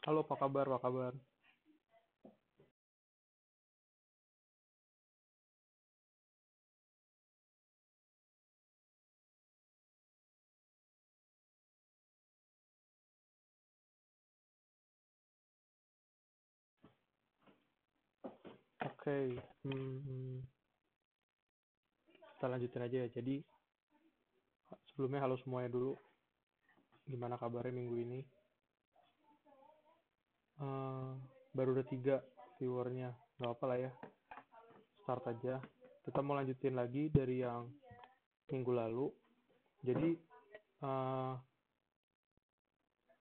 Halo, apa kabar? Apa kabar? Oke, kita lanjutin aja ya. Jadi, sebelumnya halo semuanya dulu. Gimana kabarnya minggu ini? Eh, baru ada 3 viewernya. Gak apa lah ya, start aja. Kita mau lanjutin lagi dari yang minggu lalu. Jadi, eh,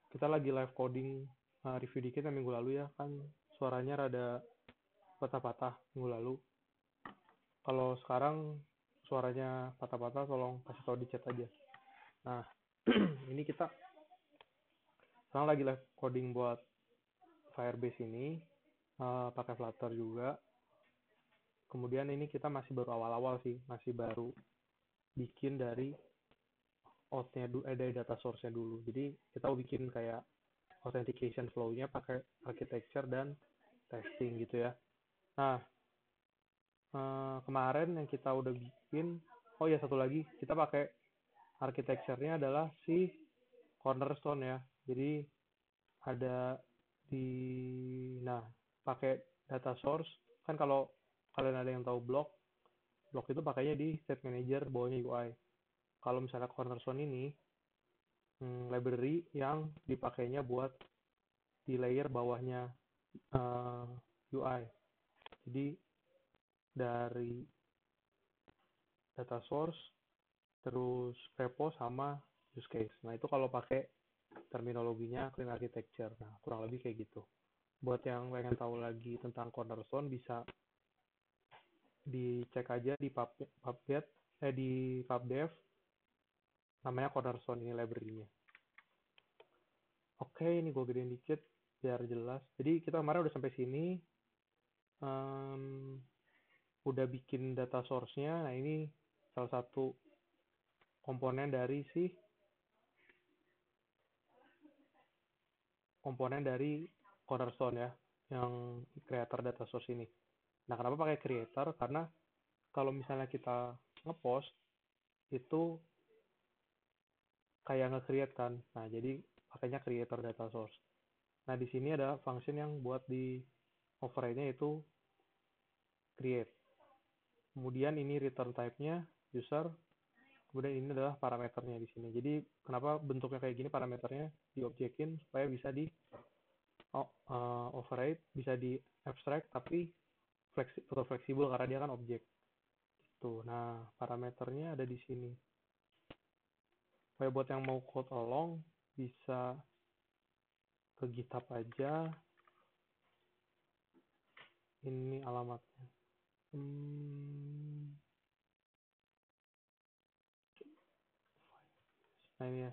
kita lagi live coding review dikit yang minggu lalu ya. Kan suaranya rada patah-patah minggu lalu. Kalau sekarang suaranya patah-patah, tolong kasih tahu di chat aja. Nah, ini kita sekarang lagi live coding buat Firebase ini, pakai Flutter juga. Kemudian ini kita masih baru awal-awal sih, masih baru bikin dari dari data source-nya dulu. Jadi kita mau bikin kayak authentication flow-nya pakai architecture dan testing gitu ya. Nah, kemarin yang kita udah bikin, oh ya satu lagi, kita pakai architecture-nya adalah si Cornerstone ya. Jadi ada di, nah, pakai data source, kan kalau kalian ada yang tahu blok itu pakainya di state manager bawahnya UI. Kalau misalnya Cornerstone ini library yang dipakainya buat di layer bawahnya UI. Jadi dari data source, terus repo sama use case. Nah itu kalau pakai terminologinya clean architecture. Nah kurang lebih kayak gitu. Buat yang pengen tahu lagi tentang Cornerstone bisa dicek aja di di pubdev, namanya Cornerstone ini library-nya. Oke, ini gue gedein dikit biar jelas. Jadi kita kemarin udah sampai sini, udah bikin data source-nya. Nah ini salah satu komponen dari Cornerstone ya, yang creator data source ini. Nah kenapa pakai creator? Karena kalau misalnya kita ngepost itu kayak nge-create kan. Nah jadi pakainya creator data source. Nah di sini ada function yang buat di override-nya itu create. Kemudian ini return type-nya user. Kemudian ini adalah parameternya di sini. Jadi kenapa bentuknya kayak gini, parameternya diobjekin supaya bisa di override, bisa di abstract tapi fleksibel karena dia kan objek. Tuh, nah parameternya ada di sini. Supaya buat yang mau code along bisa ke GitHub aja. Ini alamatnya. Nah ini ya,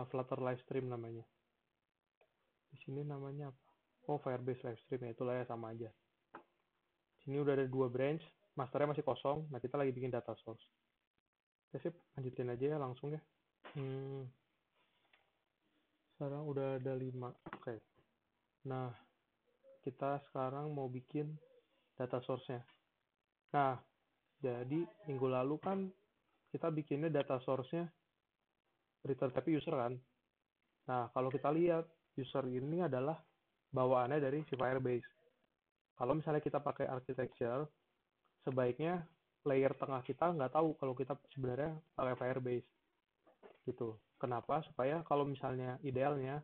Flutter Livestream namanya. Di sini namanya apa? Oh, Firebase Livestream ya, itulah ya sama aja. Sini udah ada 2 branch, masternya masih kosong. Nah kita lagi bikin data source. Oke sip, lanjutin aja ya langsung ya. Sekarang udah ada 5. Oke. Nah, kita sekarang mau bikin data source-nya. Nah, jadi minggu lalu kan kita bikinnya data source-nya return type user kan. Nah, kalau kita lihat user ini adalah bawaannya dari si Firebase. Kalau misalnya kita pakai architecture, sebaiknya layer tengah kita nggak tahu kalau kita sebenarnya pakai Firebase. Gitu. Kenapa? Supaya kalau misalnya idealnya,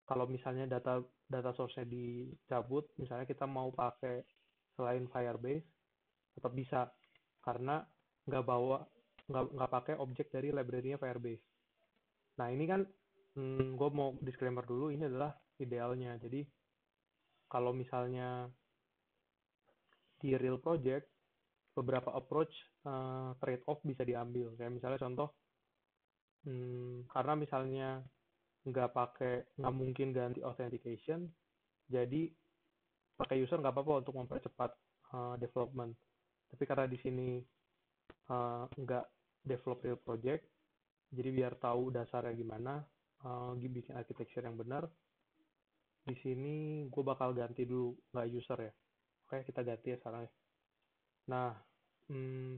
kalau misalnya data source-nya dicabut, misalnya kita mau pakai selain Firebase, tetap bisa karena nggak bawa nggak pakai objek dari library-nya Firebase. Nah ini kan gue mau disclaimer dulu, ini adalah idealnya. Jadi kalau misalnya di real project beberapa approach trade off bisa diambil. Kayak misalnya contoh, karena misalnya nggak mungkin ganti authentication, jadi pakai user nggak apa-apa untuk mempercepat development. Tapi karena di sini nggak develop real project, jadi biar tahu dasarnya gimana, bikin architecture yang benar, di sini gue bakal ganti dulu, nggak user ya. Oke, kita ganti ya sekarang ya. Nah,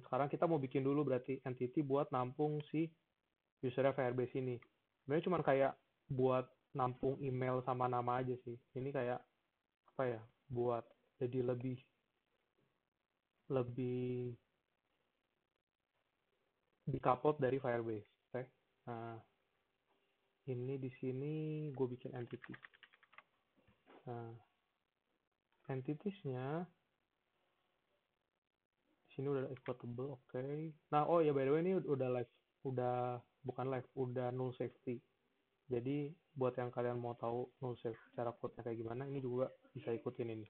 sekarang kita mau bikin dulu berarti entity buat nampung si usernya Firebase ini. Sebenarnya cuma kayak buat nampung email sama nama aja sih. Ini kayak apa ya? Buat jadi lebih lebih decoupled dari Firebase. Oke. Nah, ini di sini gue bikin entity. Nah, entitiesnya di sini udah exportable, oke. Nah, oh ya by the way ini udah live, udah bukan live, udah null safety. Jadi buat yang kalian mau tahu null safety cara code-nya kayak gimana, ini juga bisa ikutin ini.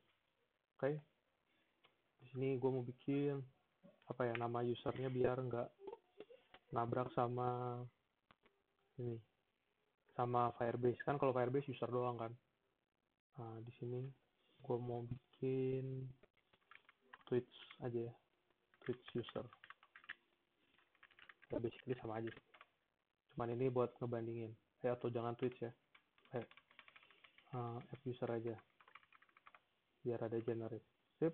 Oke. Di sini gue mau bikin apa ya, nama usernya biar nggak nabrak sama ini, sama Firebase. Kan kalau Firebase user doang kan. Nah, di sini gue mau bikin Twitch aja ya, Twitch user. Ya basically sama aja sih. Cuman ini buat ngebandingin. Atau jangan Twitch ya. App user aja. Biar ada generate. Sip.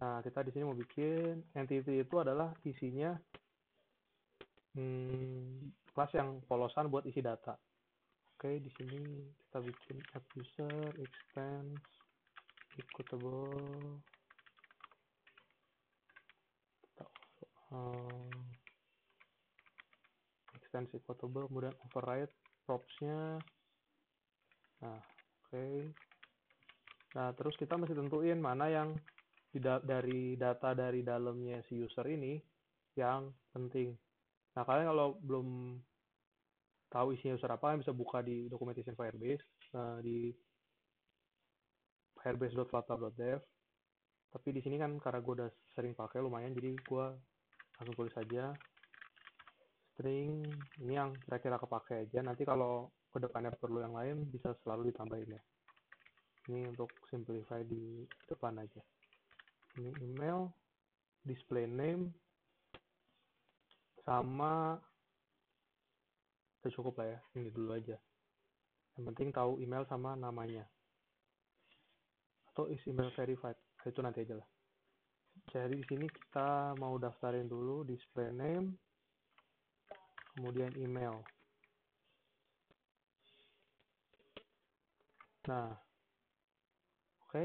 Nah, kita di sini mau bikin entity itu adalah isinya kelas yang polosan buat isi data. Oke, di sini kita bikin app user extends equitable extends equitable, kemudian override props-nya. Nah, oke. Nah, terus kita mesti tentuin mana yang dari data dari dalamnya si user ini yang penting. Nah, kalian kalau belum tahu isinya user apa, kalian bisa buka di documentation Firebase, di firebase.flutter.dev. Tapi di sini kan karena gue udah sering pakai lumayan, jadi gue langsung tulis saja string ini yang kira-kira kepake aja. Nanti kalau kedepannya perlu yang lain bisa selalu ditambahin ya. Ini untuk simplify di depan aja. Ini email, display name, sama udah cukup lah ya, ini dulu aja. Yang penting tahu email sama namanya. Atau is email verified, itu nanti aja lah. Jadi di sini kita mau daftarin dulu display name, kemudian email. Nah, oke.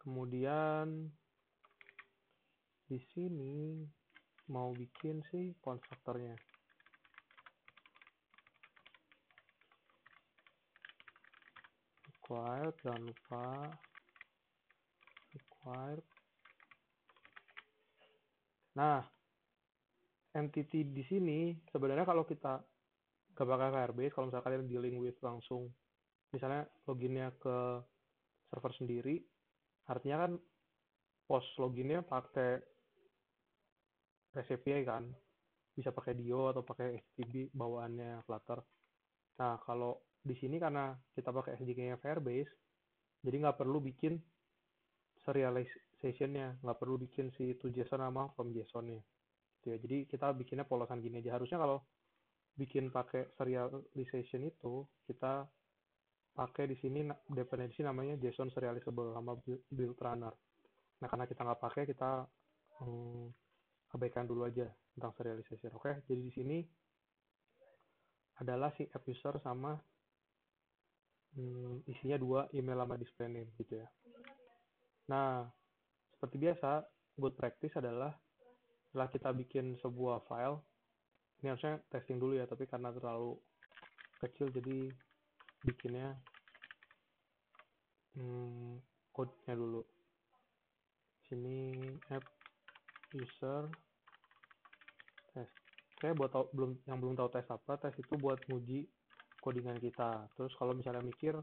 Kemudian di sini mau bikin sih konstruktornya. Required, jangan lupa required. Nah, entity di sini sebenarnya kalau kita nggak pakai Firebase, kalau misalnya kalian dealing with langsung, misalnya loginnya ke server sendiri, artinya kan post loginnya pakai REST API kan, bisa pakai Dio atau pakai HTTP bawaannya Flutter. Nah, kalau di sini karena kita pakai SDK-nya Firebase, jadi nggak perlu bikin serialization-nya, nggak perlu bikin si to JSON sama from JSON-nya. Gitu ya. Jadi kita bikinnya polosan gini aja. Harusnya kalau bikin pakai serialization itu, kita pakai di sini dependensi namanya JSON serializable sama build runner. Nah, karena kita nggak pakai, kita abaikan dulu aja tentang serialization. Oke, jadi di sini adalah si app user sama isinya 2 email sama display name gitu ya. Nah, seperti biasa, good practice adalah setelah kita bikin sebuah file, ini harusnya testing dulu ya, tapi karena terlalu kecil jadi bikinnya code-nya dulu. Sini app user test. Oke, buat yang belum tahu tes apa, tes itu buat nguji codingan kita. Terus kalau misalnya mikir,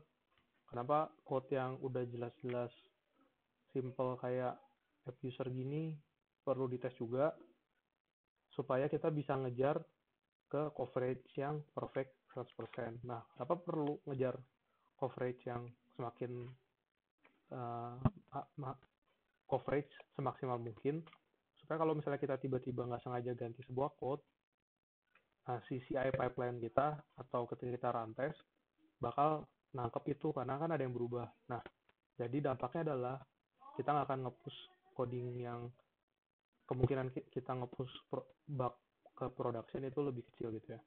kenapa code yang udah jelas-jelas simple kayak app user gini perlu dites juga, supaya kita bisa ngejar ke coverage yang perfect 100%. Nah, kenapa perlu ngejar coverage yang semakin coverage semaksimal mungkin, supaya kalau misalnya kita tiba-tiba nggak sengaja ganti sebuah code, nah, si CI pipeline kita atau ketika kita run test bakal nangkep itu karena kan ada yang berubah. Nah, jadi dampaknya adalah kita nggak akan nge-push coding yang kemungkinan kita nge-push bug ke production itu lebih kecil gitu ya.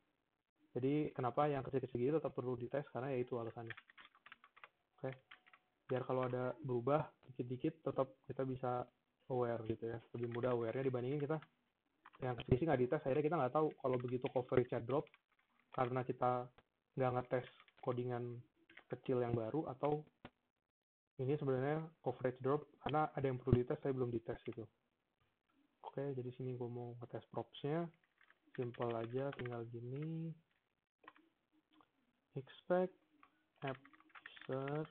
Jadi kenapa yang kecil-kecil gitu tetap perlu dites karena ya itu alasannya. Oke, biar kalau ada berubah dikit-dikit tetap kita bisa aware gitu ya. Lebih mudah aware-nya dibandingin kita yang kecil-kecil nggak dites, akhirnya kita nggak tahu kalau begitu coverage-nya drop karena kita nggak ngetes codingan kecil yang baru atau ini sebenarnya coverage drop karena ada yang perlu dites tapi belum dites gitu. Oke, jadi sini gue mau ngetes props-nya. Simple aja, tinggal gini. Expect app user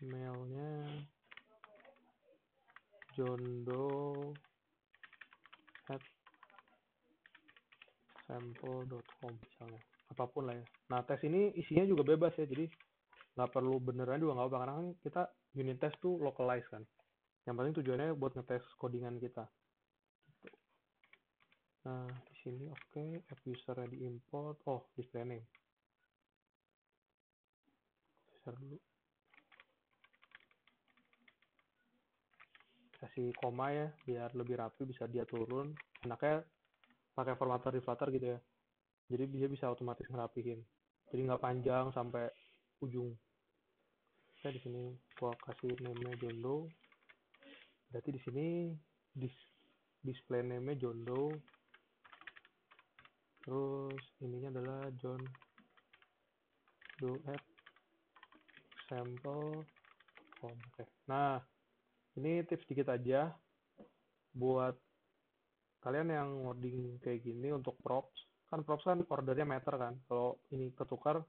emailnya jondo at sample.com misalnya. Apapun lah ya. Nah, tes ini isinya juga bebas ya, jadi nggak perlu beneran juga nggak apa-apa karena kan kita unit test tuh localize kan. Yang penting tujuannya buat ngetes codingan kita. Nah, di sini oke, app user-nya diimport. Oh, display name. User dulu. Kasih koma ya, biar lebih rapi bisa dia turun. Enaknya pakai formatter di Flutter gitu ya. Jadi dia bisa otomatis ngerapihin. Jadi nggak panjang sampai ujung. Saya di sini gua kasih name-nya Jondo. Berarti di sini display name-nya Jondo. Terus ininya adalah John do at sample. Oke. Nah, ini tips dikit aja buat kalian yang ngoding kayak gini untuk props. Kan props kan ordernya meter kan. Kalau ini ketukar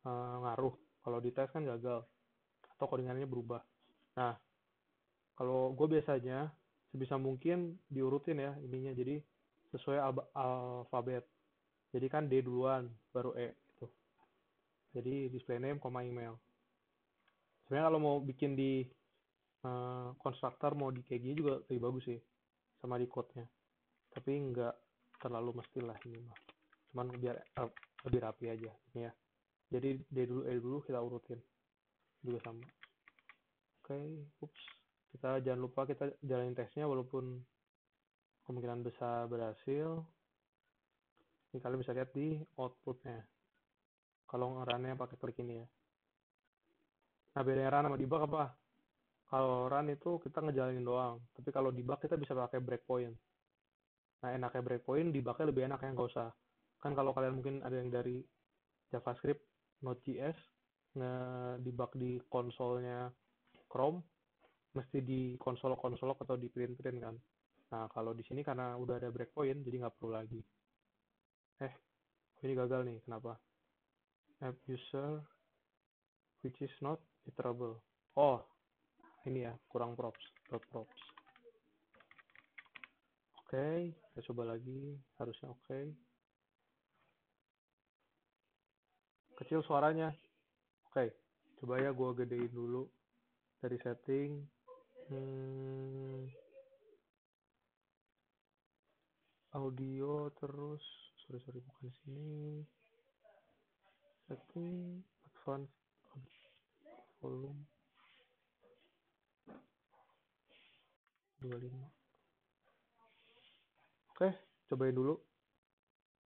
ngaruh. Kalau di tes kan gagal atau codingannya berubah. Nah, kalau gue biasanya sebisa mungkin diurutin ya ininya. Jadi sesuai alfabet. Jadi kan D duluan, baru E gitu. Jadi display name, email. Sebenarnya kalau mau bikin di konstruktor mau di kayak gini juga lebih bagus sih sama di code-nya. Tapi nggak terlalu mestilah ini mah. Cuman biar lebih rapi aja ini ya. Jadi D dulu E dulu kita urutin juga sama. Oke, ups. Kita jangan lupa kita jalanin tesnya walaupun kemungkinan besar berhasil. Ini kalian bisa lihat di outputnya. Kalau nge-run-nya pakai klik ini ya. Nah, bedanya run sama debug apa? Kalau run itu kita ngejalanin doang. Tapi kalau debug kita bisa pakai breakpoint. Nah, enaknya breakpoint, debugnya lebih enak ya, nggak usah. Kan kalau kalian mungkin ada yang dari JavaScript, Node.js, nge-debug di konsolnya Chrome, mesti di konsol-konsol atau di print-print kan. Nah, kalau di sini karena udah ada breakpoint, jadi nggak perlu lagi. Ini gagal nih, kenapa? App user which is not iterable. Oh, ini ya, kurang props. Props. Oke, kita coba lagi. Harusnya oke. Kecil suaranya. Oke, coba ya gue gedein dulu dari setting. Audio terus. Sorry, bukan sini. Setting, advance, volume 25. Oke, cobain dulu.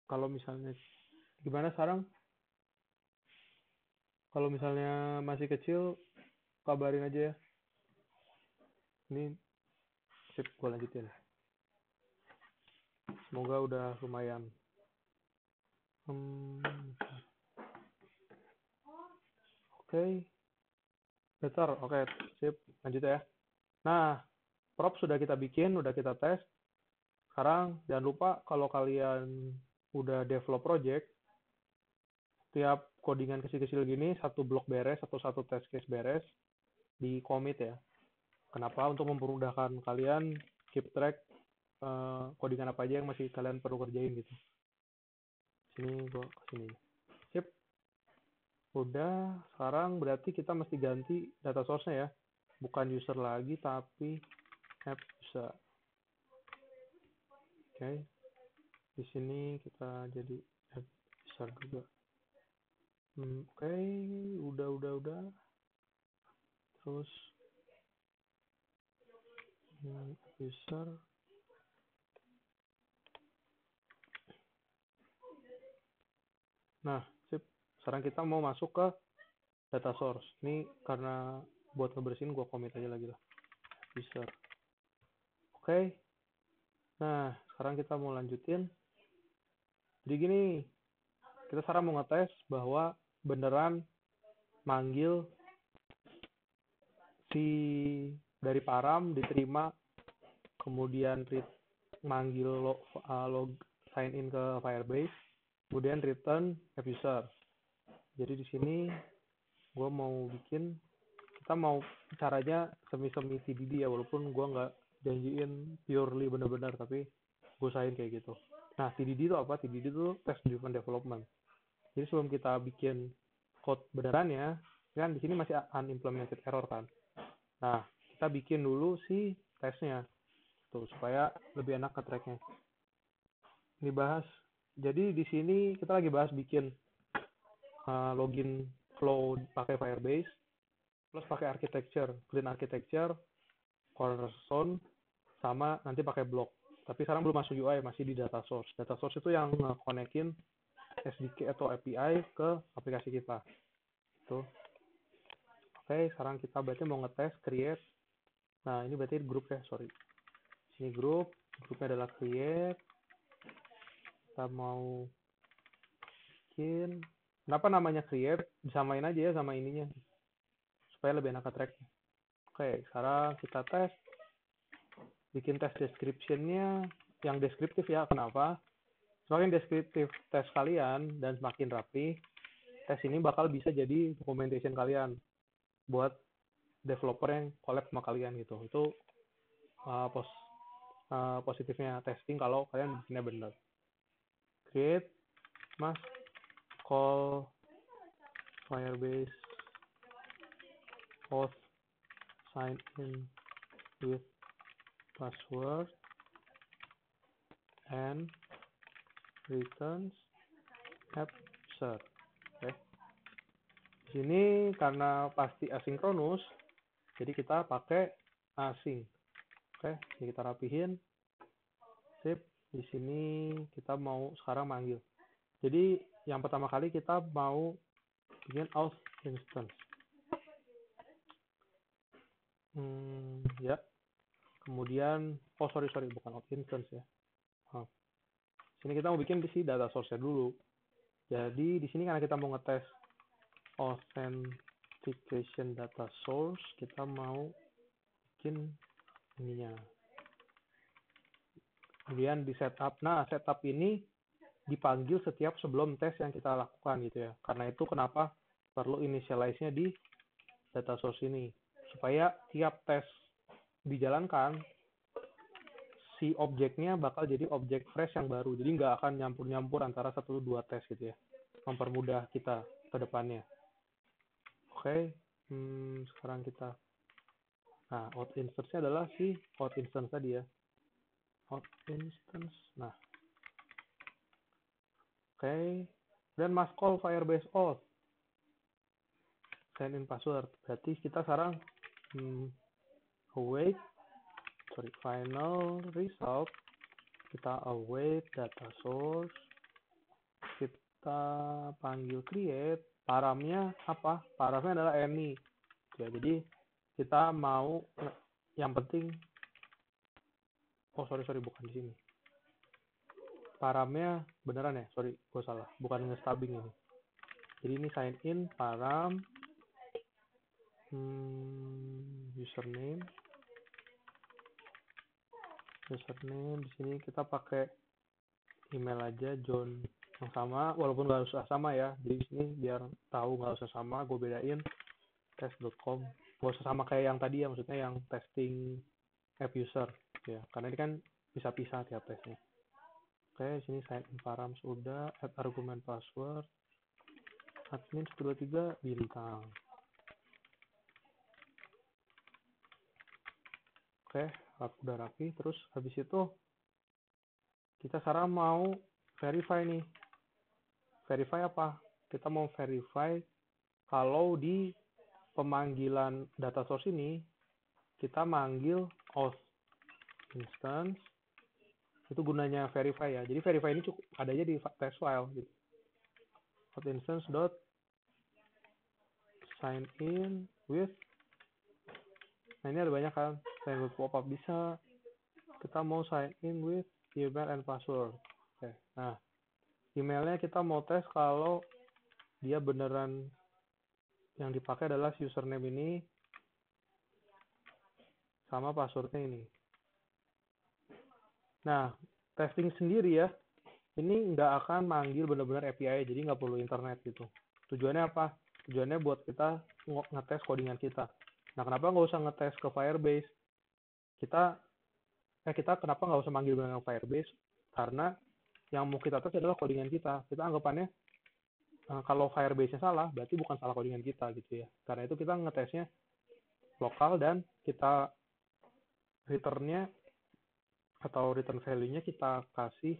Kalau misalnya gimana sekarang? Kalau misalnya masih kecil, kabarin aja ya. Ini sip, gue lanjutin. Semoga udah lumayan. Oke. Better, oke, sip. Lanjut ya. Nah, prop sudah kita bikin, udah kita tes. Sekarang jangan lupa kalau kalian udah develop project, tiap codingan kecil-kecil gini, satu blok beres atau satu test case beres, di commit ya. Kenapa? Untuk mempermudahkan kalian keep track codingan apa aja yang masih kalian perlu kerjain gitu. Sini gua kesini. Sip. Udah, sekarang berarti kita mesti ganti data source-nya ya. Bukan user lagi, tapi app user. Oke. Di sini kita jadi app user juga. Oke, udah. Terus user. Nah, sip. Sekarang kita mau masuk ke data source. Ini karena buat ngebersihin gue commit aja lagi lah. User. Oke. Nah, sekarang kita mau lanjutin. Jadi gini, kita sekarang mau ngetes bahwa beneran manggil si dari param diterima, kemudian manggil log sign in ke Firebase, kemudian return app user. Jadi di sini gue mau bikin, kita mau caranya semi-semi TDD ya, walaupun gue nggak janjiin purely bener-bener, tapi gue usahain kayak gitu. Nah, TDD itu apa? TDD itu test driven development. Jadi sebelum kita bikin code benerannya, kan di sini masih unimplemented error kan. Nah, kita bikin dulu si tesnya tuh supaya lebih enak ke tracknya. Ini bahas. Jadi di sini kita lagi bahas bikin login flow pakai Firebase plus pakai architecture, clean architecture, cornerstone, sama nanti pakai block. Tapi sekarang belum masuk UI, masih di data source. Data source itu yang nge-connectin SDK atau API ke aplikasi kita. Tuh. Oke, sekarang kita berarti mau ngetes create. Nah, ini berarti grup ya, sorry. Ini grupnya adalah create. Kita mau bikin. Kenapa namanya create? Disamain aja ya sama ininya. Supaya lebih enak ke track. Oke, sekarang kita tes. Bikin tes description-nya yang deskriptif ya. Kenapa? Semakin deskriptif tes kalian dan semakin rapi, tes ini bakal bisa jadi documentation kalian buat developer yang collab sama kalian gitu. Itu positifnya testing kalau kalian bikinnya bener. Create mas call Firebase host sign in with password and returns app user. Oke. Di sini karena pasti asinkronus, jadi kita pakai async. Oke, jadi kita rapihin. Sip. Di sini kita mau sekarang manggil. Jadi yang pertama kali kita mau bikin auth instance. Ya. Kemudian, sorry, bukan auth instance ya. Sini kita mau bikin di sini data source-nya dulu. Jadi di sini karena kita mau ngetes authentication data source, kita mau bikin ininya. Kemudian di setup. Nah, setup ini dipanggil setiap sebelum tes yang kita lakukan gitu ya. Karena itu kenapa perlu initialize-nya di data source ini. Supaya tiap tes dijalankan, si objeknya bakal jadi objek fresh yang baru. Jadi nggak akan nyampur-nyampur antara 1-2 tes gitu ya. Mempermudah kita ke depannya. Oke, sekarang kita. Nah, auth instance-nya adalah si auth instance tadi ya. Auth instance. Nah, oke. Dan must call Firebase auth. Sign in password. Berarti kita sekarang await. Final result. Kita await data source. Kita panggil create. Paramnya apa? Paramnya adalah any. Ya, jadi kita mau yang penting. Sorry, bukan di sini. Paramnya beneran ya? Sorry, gue salah. Bukan nge-stubbing ini. Jadi ini sign in, param, username. Di sini kita pakai email aja, John yang sama, walaupun nggak usah sama ya. Jadi di sini biar tahu nggak usah sama, gue bedain test.com. Nggak usah sama kayak yang tadi ya, maksudnya yang testing app user ya. Karena ini kan bisa pisah tiap tesnya. Oke, di sini sign in params udah, add argument password, admin 123 bintang. Oke, udah rapi. Terus habis itu kita sekarang mau verify nih. Verify apa? kita mau verify kalau di pemanggilan data source ini kita manggil auth instance. Itu gunanya verify ya. Jadi verify ini cukup adanya di text file gitu. Auth instance dot sign in with. Nah ini ada banyak kan. Sign with pop-up bisa. Kita mau sign in with email and password. Oke. Nah emailnya kita mau tes kalau dia beneran yang dipakai adalah username ini sama passwordnya ini. Nah, testing sendiri ya, ini nggak akan manggil benar-benar API, jadi nggak perlu internet gitu. Tujuannya apa? Tujuannya buat kita ngetes codingan kita. Nah, kenapa nggak usah ngetes ke Firebase? Kita kenapa nggak usah manggil dengan Firebase? Karena yang mau kita tes adalah codingan kita. Kita anggapannya kalau Firebase-nya salah, berarti bukan salah codingan kita gitu ya. Karena itu kita ngetesnya lokal dan kita return-nya atau return value-nya kita kasih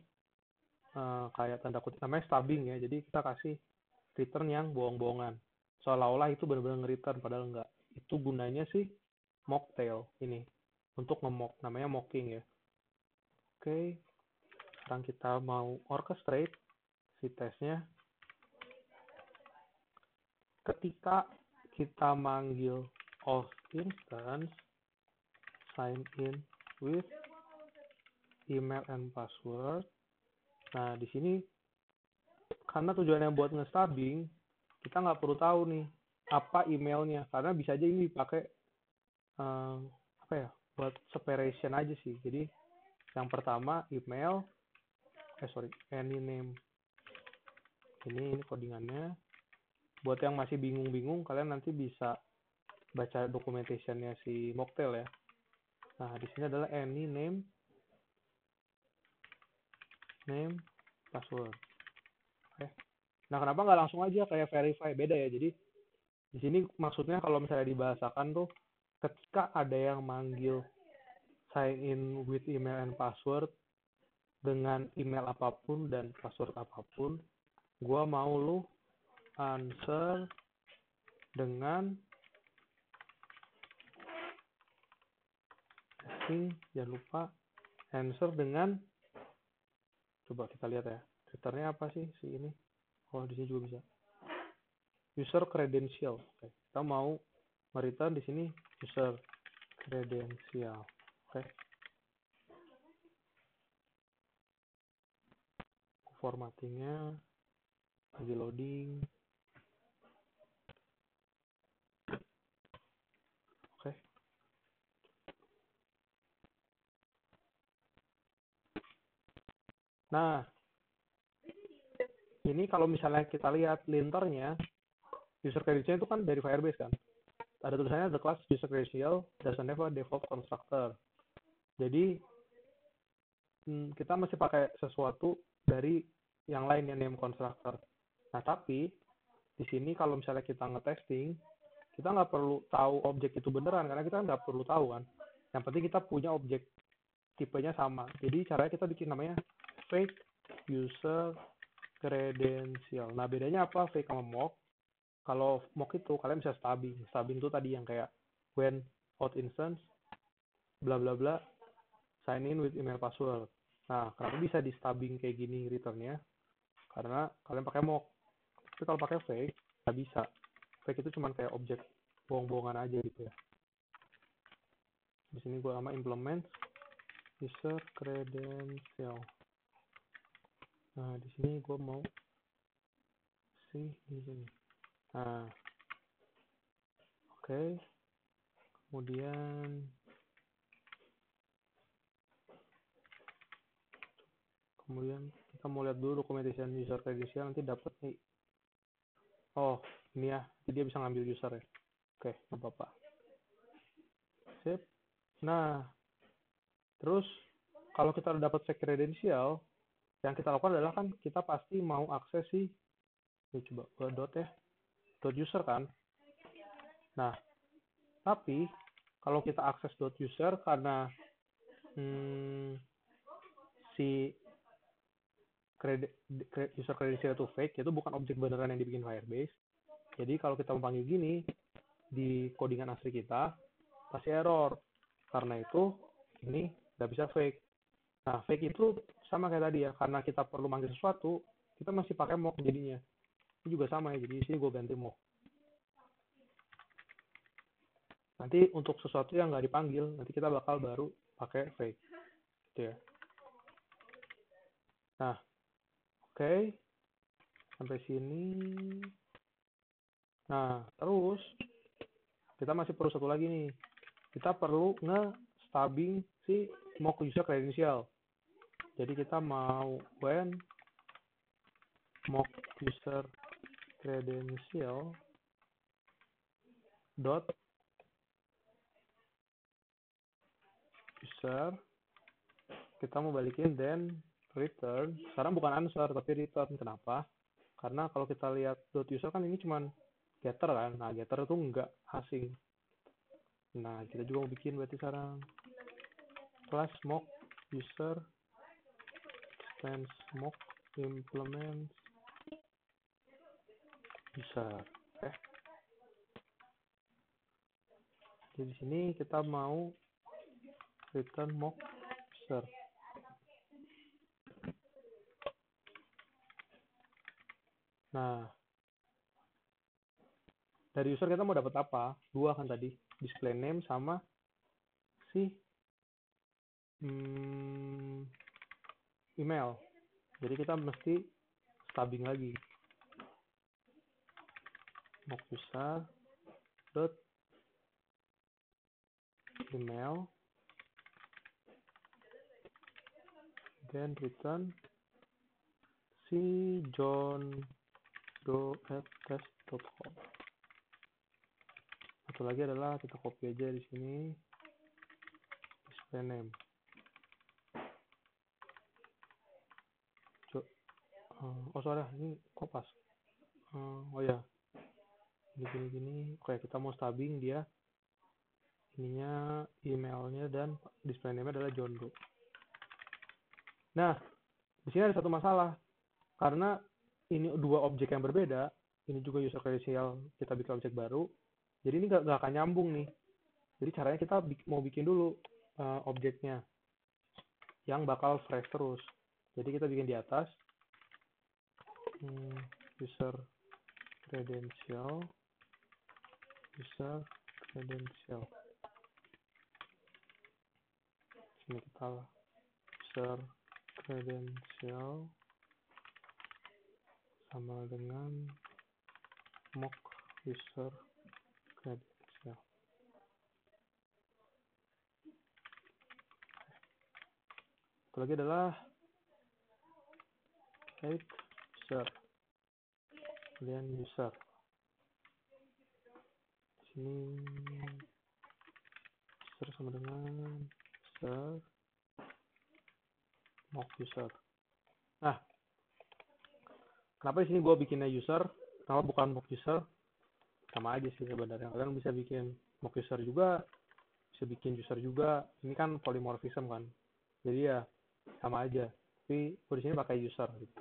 kayak tanda kutip namanya stubbing ya. Jadi kita kasih return yang bohong-bohongan. Seolah-olah itu benar-benar nge-return padahal enggak. Itu gunanya sih mocktail ini untuk nge-mock, namanya mocking ya. Oke. Sekarang kita mau orchestrate si tesnya. Ketika kita manggil auth instance sign in with email and password. Nah, di sini karena tujuannya buat nge-stubbing, kita nggak perlu tahu nih apa emailnya, karena bisa aja ini dipakai buat separation aja sih. Jadi yang pertama email, any name. Ini codingannya. Buat yang masih bingung-bingung, kalian nanti bisa baca documentation-nya si Mocktail ya. Nah, di sini adalah any name, password. Oke. Nah, kenapa nggak langsung aja kayak verify? Beda ya. Jadi di sini maksudnya kalau misalnya dibahasakan tuh ketika ada yang manggil sign in with email and password dengan email apapun dan password apapun, gua mau lu answer dengan jangan lupa answer dengan, coba kita lihat ya, returnnya apa sih si ini. Oh, di sini juga bisa user credential. Oke. Kita mau return di sini user credential. Oke. Formattingnya lagi loading. Oke. Nah, ini kalau misalnya kita lihat linternya, user credential itu kan dari Firebase kan. Ada tulisannya the class user credential doesn't have a default constructor. Jadi kita masih pakai sesuatu dari yang lain yang name constructor. Nah, tapi di sini kalau misalnya kita ngetesting, kita nggak perlu tahu objek itu beneran karena kita nggak perlu tahu kan. Yang penting kita punya objek tipenya sama. Jadi caranya kita bikin namanya fake user credential. Nah, bedanya apa fake sama mock? Kalau mock itu kalian bisa stubbing. Stubbing itu tadi yang kayak when auth instance bla bla bla sign in with email password. Nah, kenapa bisa di stubbing kayak gini returnnya? Karena kalian pakai mock. Tapi kalau pakai fake nggak bisa. Fake itu cuma kayak objek bohong-bohongan aja gitu ya. Di sini gue sama implement user credential. Nah, di sini gue mau sih di sini. Nah, oke. Kemudian kita mau lihat dulu documentation user credential, nanti dapat nih. Oh, ini ya. Jadi dia bisa ngambil user ya. Oke, nggak apa-apa. Sip. Nah, terus kalau kita udah dapat fake credential, yang kita lakukan adalah kan kita pasti mau akses sih. Ini coba ke dot ya. Dot user kan. Nah, tapi kalau kita akses dot user karena si user credential itu fake, itu bukan objek beneran yang dibikin Firebase. Jadi kalau kita memanggil gini di codingan asli kita pasti error. Karena itu ini nggak bisa fake. Nah, fake itu sama kayak tadi ya, karena kita perlu manggil sesuatu, kita masih pakai mock jadinya. Ini juga sama ya, jadi di sini gue ganti mock. Nanti untuk sesuatu yang nggak dipanggil, nanti kita bakal baru pakai fake. Gitu ya. Nah, oke. Sampai sini. Nah, terus kita masih perlu satu lagi nih. Kita perlu nge-stubbing si mock user credential. Jadi kita mau when mock user credential dot user, kita mau balikin then return. Sekarang bukan answer tapi return. Kenapa? Karena kalau kita lihat dot user kan ini cuman getter kan. Nah, getter itu enggak asing. Nah, kita juga mau bikin berarti sekarang class mock user extends mock implement user. Oke. Jadi di sini kita mau return mock user. Nah, dari user kita mau dapat apa? Dua kan tadi, display name sama si email. Jadi kita mesti stubbing lagi. Mock user dot email then return si johndoe@test.com. Satu lagi adalah kita copy aja di sini display name. Oh sorry, ini kok pas. Oh ya, gini. Oke, kita mau stubbing dia. Ininya emailnya dan display name adalah John Doe. Nah, di sini ada satu masalah. Karena ini dua objek yang berbeda, ini juga user credential, kita bikin objek baru. Jadi ini nggak akan nyambung nih. Jadi caranya kita mau bikin dulu objeknya yang bakal fresh terus. Jadi kita bikin di atas user credential. Sini kita user credential sama dengan mock user credential. Itu lagi adalah create user, kemudian user. Sini user sama dengan user mock user. Nah, kenapa di sini gue bikinnya user? Kenapa bukan mock user? Sama aja sih sebenarnya. Kalian bisa bikin mock user juga, bisa bikin user juga. Ini kan polymorphism kan. Jadi ya sama aja. Tapi gue di sini pakai user. Gitu.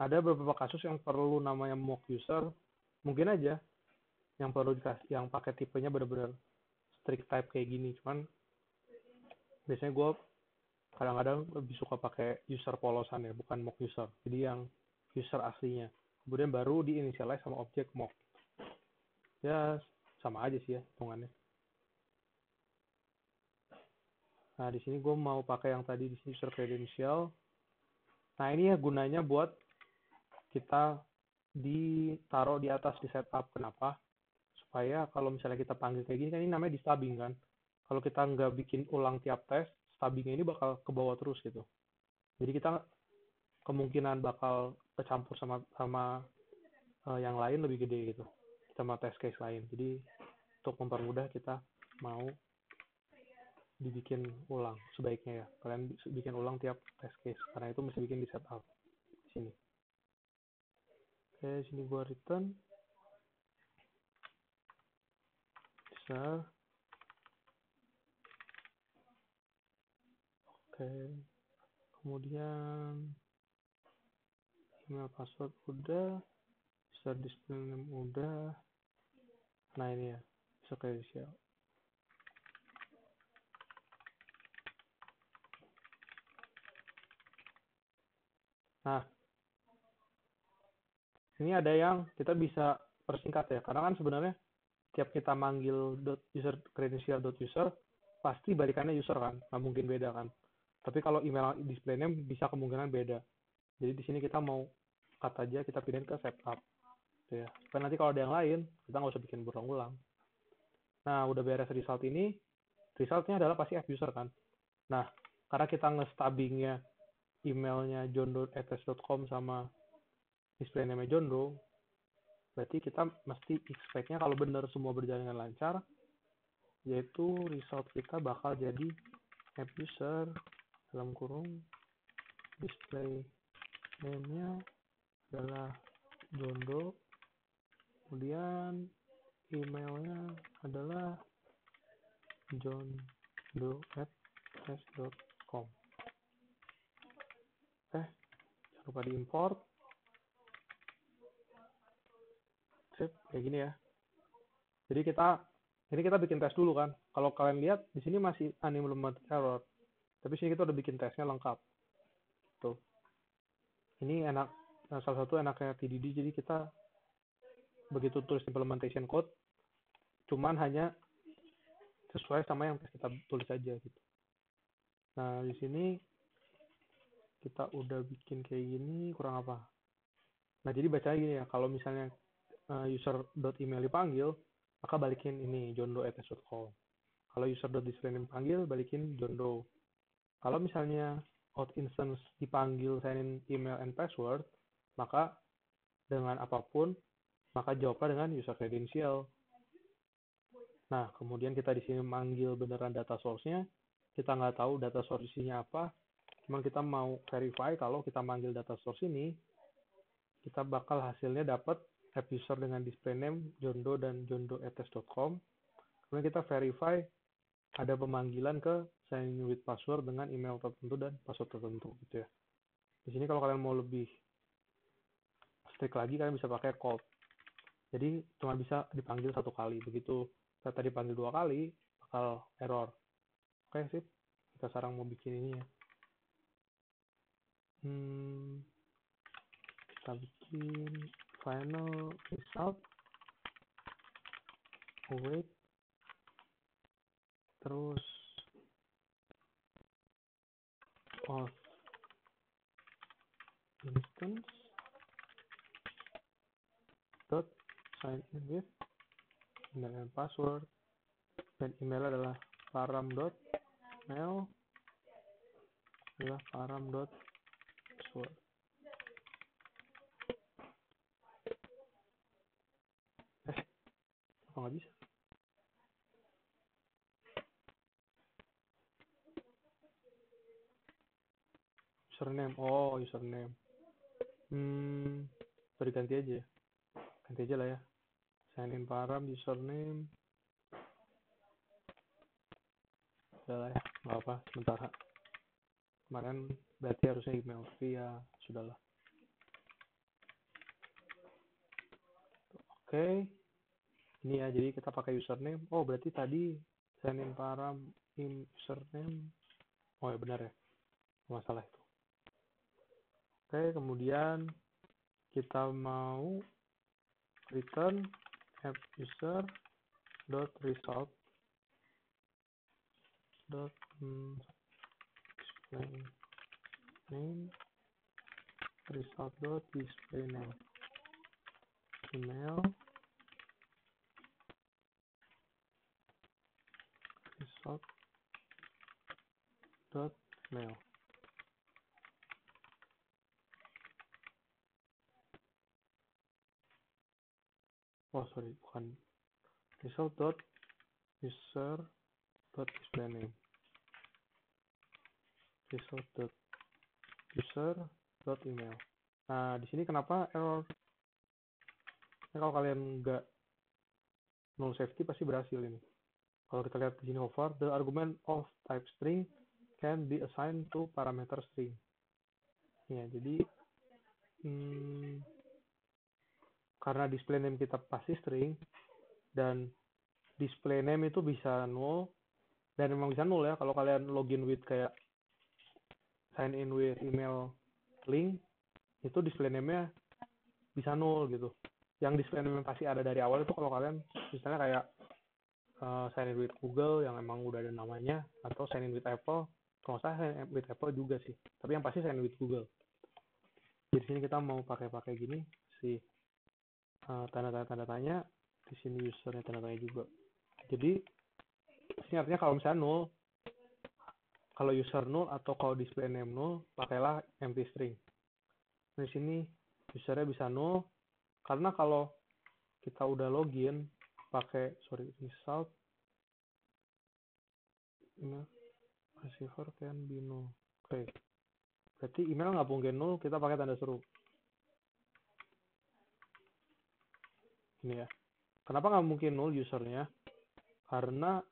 Ada beberapa kasus yang perlu namanya mock user, mungkin aja yang perlu dikasih, yang pakai tipenya benar-benar strict type kayak gini. Cuman biasanya gue kadang-kadang lebih suka pakai user polosan ya, bukan mock user. Jadi yang user aslinya. Kemudian baru di-initialize sama objek mock. Ya sama aja sih ya hitungannya. Nah di sini gue mau pakai yang tadi di sini user credential. Nah ini ya gunanya buat kita ditaruh di atas di setup. Kenapa? Supaya kalau misalnya kita panggil kayak gini kan ini namanya di stubbing kan. Kalau kita nggak bikin ulang tiap tes, stubbingnya ini bakal ke bawah terus gitu. Jadi kita kemungkinan bakal kecampur sama yang lain lebih gede gitu. Sama test case lain. Jadi untuk mempermudah kita mau dibikin ulang sebaiknya ya. Kalian bikin ulang tiap test case. Karena itu mesti bikin di setup. Sini. Oke, sini gua return. Bisa. Oke. Kemudian email password udah, user display name udah. Nah ini ya, user credential. Nah, ini ada yang kita bisa persingkat ya, karena kan sebenarnya tiap kita manggil user credential.user pasti balikannya user kan, nggak mungkin beda kan. Tapi kalau email display name bisa kemungkinan beda. Jadi di sini kita mau cut aja, kita pindahin ke setup. Gitu ya. Supaya nanti kalau ada yang lain, kita nggak usah bikin berulang-ulang. Nah, udah beres result ini, resultnya adalah pasti app user kan. Nah, karena kita nge-stubbingnya emailnya jondo@ts.com sama display name Jondo, berarti kita mesti expect-nya kalau benar semua berjalan dengan lancar, yaitu result kita bakal jadi app user dalam kurung display name-nya adalah Jondo, kemudian emailnya adalah jondo@ts.com. Jangan lupa diimport. Sip, kayak gini ya. Jadi kita bikin tes dulu kan. Kalau kalian lihat di sini masih unimplemented error. Tapi sini kita udah bikin tesnya lengkap. Tuh. Ini enak, salah satu enaknya TDD, jadi kita begitu tulis implementation code, cuman hanya sesuai sama yang kita tulis aja gitu. Nah, di sini kita udah bikin kayak gini, kurang apa? Nah, jadi bacanya gini ya, kalau misalnya user.email dipanggil, maka balikin ini jondo@ts.com. Kalau user.displayname dipanggil, balikin jondo. Kalau misalnya out instance dipanggil sign in email and password, maka dengan apapun, maka jawablah dengan user credential. Nah, kemudian kita di sini manggil beneran data source-nya, kita nggak tahu data source isinya apa, cuman kita mau verify kalau kita manggil data source ini, kita bakal hasilnya dapat app user dengan display name jondo dan jondo@ts.com. Kemudian kita verify ada pemanggilan ke sign in with password dengan email tertentu dan password tertentu gitu ya. Di sini kalau kalian mau lebih strict lagi, kalian bisa pakai cold. Jadi cuma bisa dipanggil satu kali. Begitu kita tadi panggil 2 kali, bakal error. Oke, sip. Kita sekarang mau bikin ini ya. Kita bikin final result. Await. Terus auth instance dot sign in with email and password, dan email adalah param.mail adalah param.password. Apa nggak bisa? Username, username. Ganti aja ya. Ganti aja lah ya. Sign in param, username. Udah lah ya, nggak apa, sementara. Kemarin berarti harusnya email, tapi ya sudahlah. Oke. Ini ya, jadi kita pakai username. Oh, berarti tadi sign in param in username. Oh ya, benar ya. Masalah itu. Oke, kemudian kita mau return app user dot result dot display name result dot display name email result dot mail. Oh sorry, bukan result dot user dot display name, result dot user dot email. Nah, di sini kenapa error? Nah, kalau kalian nggak null safety pasti berhasil ini. Kalau kita lihat di sini over, the argument of type string can be assigned to parameter string. Ya, jadi karena display name kita pasti string, dan display name itu bisa null, dan memang bisa null ya kalau kalian login with kayak sign in with email link, itu display name-nya bisa null gitu. Yang display name pasti ada dari awal itu kalau kalian misalnya kayak sign in with Google yang emang udah ada namanya, atau sign in with Apple. Kalau nggak salah sign in with Apple juga sih, tapi yang pasti sign in with Google. Di sini kita mau pakai gini si tanda tanya, di sini usernya tanda tanya juga. Jadi ini artinya kalau misalnya null, kalau user null atau kalau display name null, pakailah empty string. Di sini usernya bisa null, karena kalau kita udah login pakai result email receiver can be null. Oke. Berarti email nggak mungkin null, kita pakai tanda seru. Ini ya. Kenapa nggak mungkin null usernya? Karena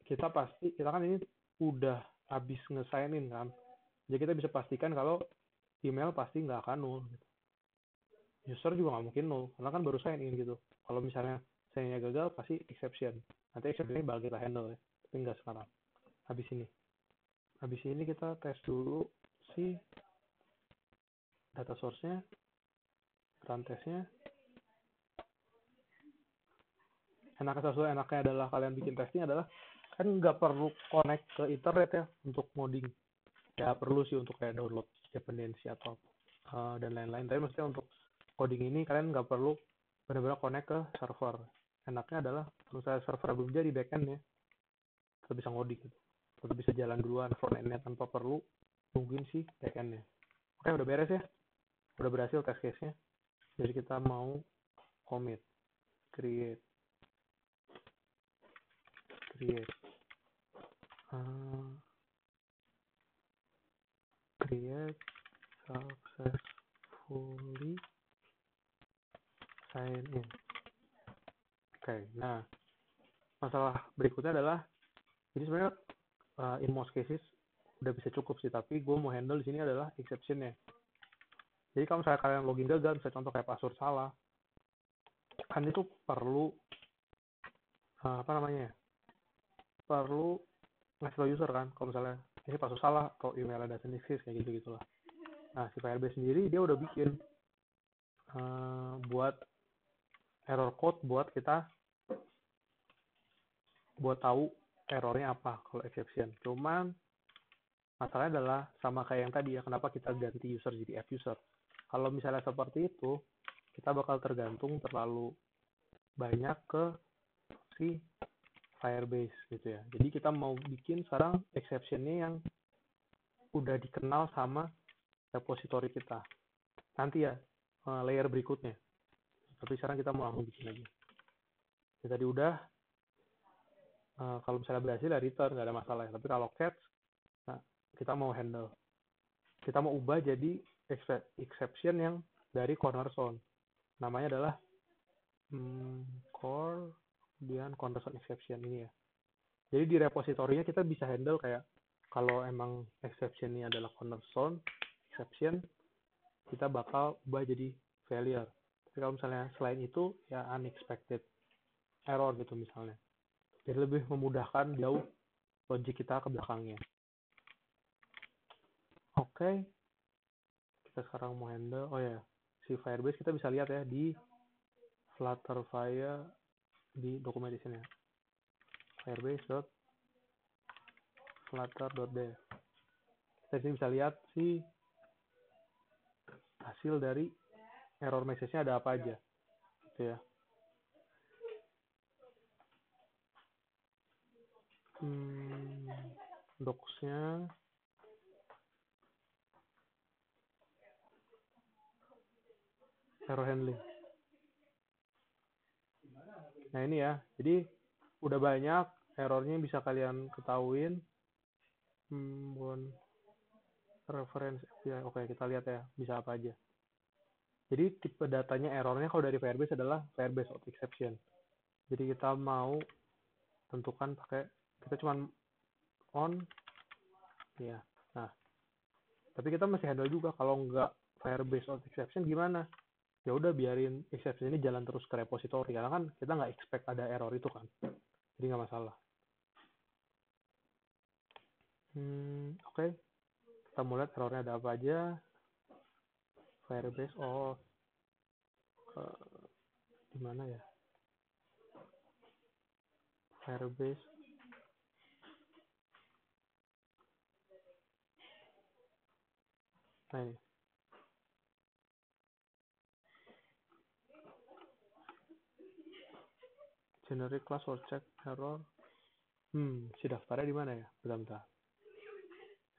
kita kan ini udah habis nge-sign in kan. Jadi kita bisa pastikan kalau email pasti nggak akan null. User juga nggak mungkin null, karena kan baru sign in gitu. Kalau misalnya sign-nya gagal, pasti exception. Nanti exception ini bakal kita handle ya. Tapi nggak sekarang. Habis ini kita tes dulu si data source-nya, run test-nya. Enaknya adalah kalian bikin testing adalah kan nggak perlu connect ke internet ya untuk modding. Ya perlu sih untuk kayak download dependency atau dan lain-lain. Tapi maksudnya untuk coding ini kalian nggak perlu benar-benar connect ke server. Enaknya adalah kalau saya server belum jadi backend ya, kita bisa ngoding gitu. Kita bisa jalan duluan front end-nya tanpa perlu nungguin si backend-nya. Oke, udah beres ya. Udah berhasil test case-nya. Jadi kita mau commit, create successfully sign in. Oke, nah masalah berikutnya adalah jadi sebenarnya in most cases udah bisa cukup sih, tapi gue mau handle di sini adalah exception-nya. Jadi kalau misalnya kalian login gagal, misalnya contoh kayak password salah, kan itu perlu perlu ngasih tau user kan kalau misalnya ini password salah atau email ada sensitif kayak gitu gitulah. Nah si Firebase sendiri dia udah bikin buat error code buat kita buat tahu errornya apa kalau exception. Cuman masalahnya adalah sama kayak yang tadi ya, kenapa kita ganti user jadi F user. Kalau misalnya seperti itu, kita bakal tergantung terlalu banyak ke si Firebase gitu ya. Jadi kita mau bikin sekarang exception-nya yang udah dikenal sama repository kita. Nanti ya layer berikutnya. Tapi sekarang kita mau langsung bikin aja. Jadi tadi udah kalau misalnya berhasil ya return, nggak ada masalah ya. Tapi kalau catch, nah, kita mau handle. Kita mau ubah jadi exception yang dari cornerstone. Namanya adalah core kemudian cornerstone exception ini ya. Jadi di repositorinya kita bisa handle kayak kalau emang exception ini adalah cornerstone exception, kita bakal ubah jadi failure. Tapi kalau misalnya selain itu ya unexpected error gitu misalnya. Jadi lebih memudahkan jauh logic kita ke belakangnya. Oke. Kita sekarang mau handle, si Firebase kita bisa lihat ya di Flutterfy di documentation ya. Firebase.flutter.dev. Kita sini bisa lihat si hasil dari error message-nya ada apa aja. Gitu ya. Docs-nya error handling. Nah ini ya, jadi udah banyak errornya yang bisa kalian ketahuin. Reference API. Oke, kita lihat ya, bisa apa aja. Jadi tipe datanya errornya kalau dari Firebase adalah Firebase of exception. Jadi kita mau tentukan pakai, kita cuma on, ya. Nah, tapi kita masih handle juga kalau nggak Firebase out exception gimana? Ya udah biarin exception ini jalan terus ke repository karena kan kita nggak expect ada error itu kan, jadi nggak masalah. Oke. Kita mau lihat errornya ada apa aja. Firebase di mana ya? Firebase nah ini. Generate class or check error. Si daftarnya di mana ya? Bentar.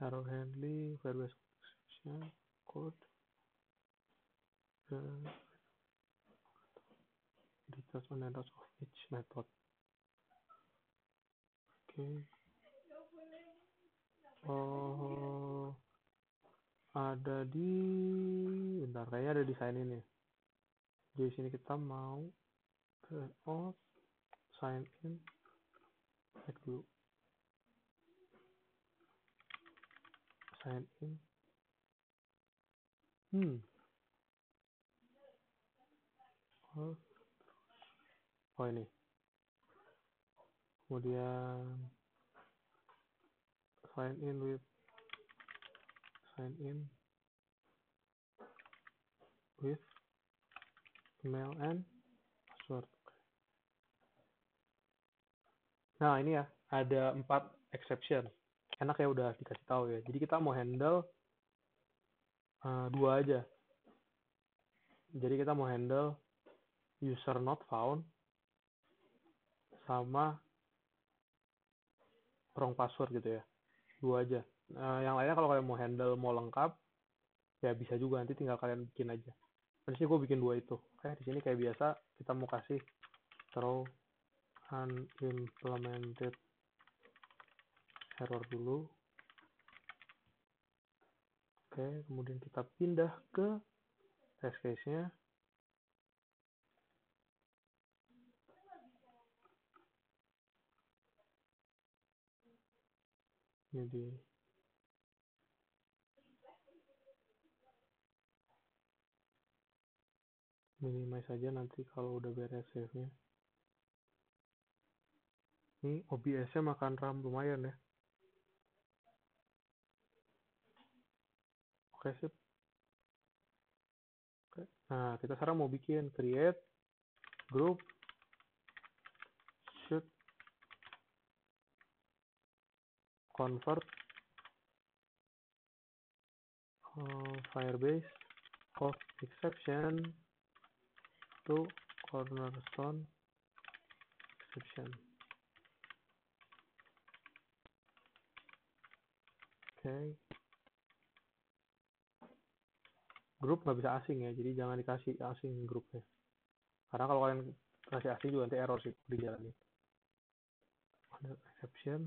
Error handling, Firebase exception, code, details on errors of each method. Oke. Ada di bentar, kayaknya ada di sign in ya. Di sini kita mau sign in, cek dulu. Sign in. Oh ini. Kemudian sign in with email and password. Nah ini ya, ada 4 exception. Enak ya udah dikasih tahu ya. Jadi kita mau handle 2 aja. Jadi kita mau handle user not found sama wrong password gitu ya. 2 aja. Yang lainnya kalau kalian mau handle mau lengkap ya bisa juga, nanti tinggal kalian bikin aja. Di sini gue bikin 2 itu. Oke, di sini kayak biasa kita mau kasih throw unimplemented error dulu. Oke, kemudian kita pindah ke test case-nya. Jadi minimize saja nanti kalau udah beres save-nya. Ini OBS-nya makan RAM lumayan ya. Oke, sip. Oke. Nah, kita sekarang mau bikin create group should convert Firebase of exception to cornerstone exception. Oke. Grup nggak bisa asing ya, jadi jangan dikasih asing grupnya. Karena kalau kalian kasih asing juga nanti error sih di jalan ini. Ada exception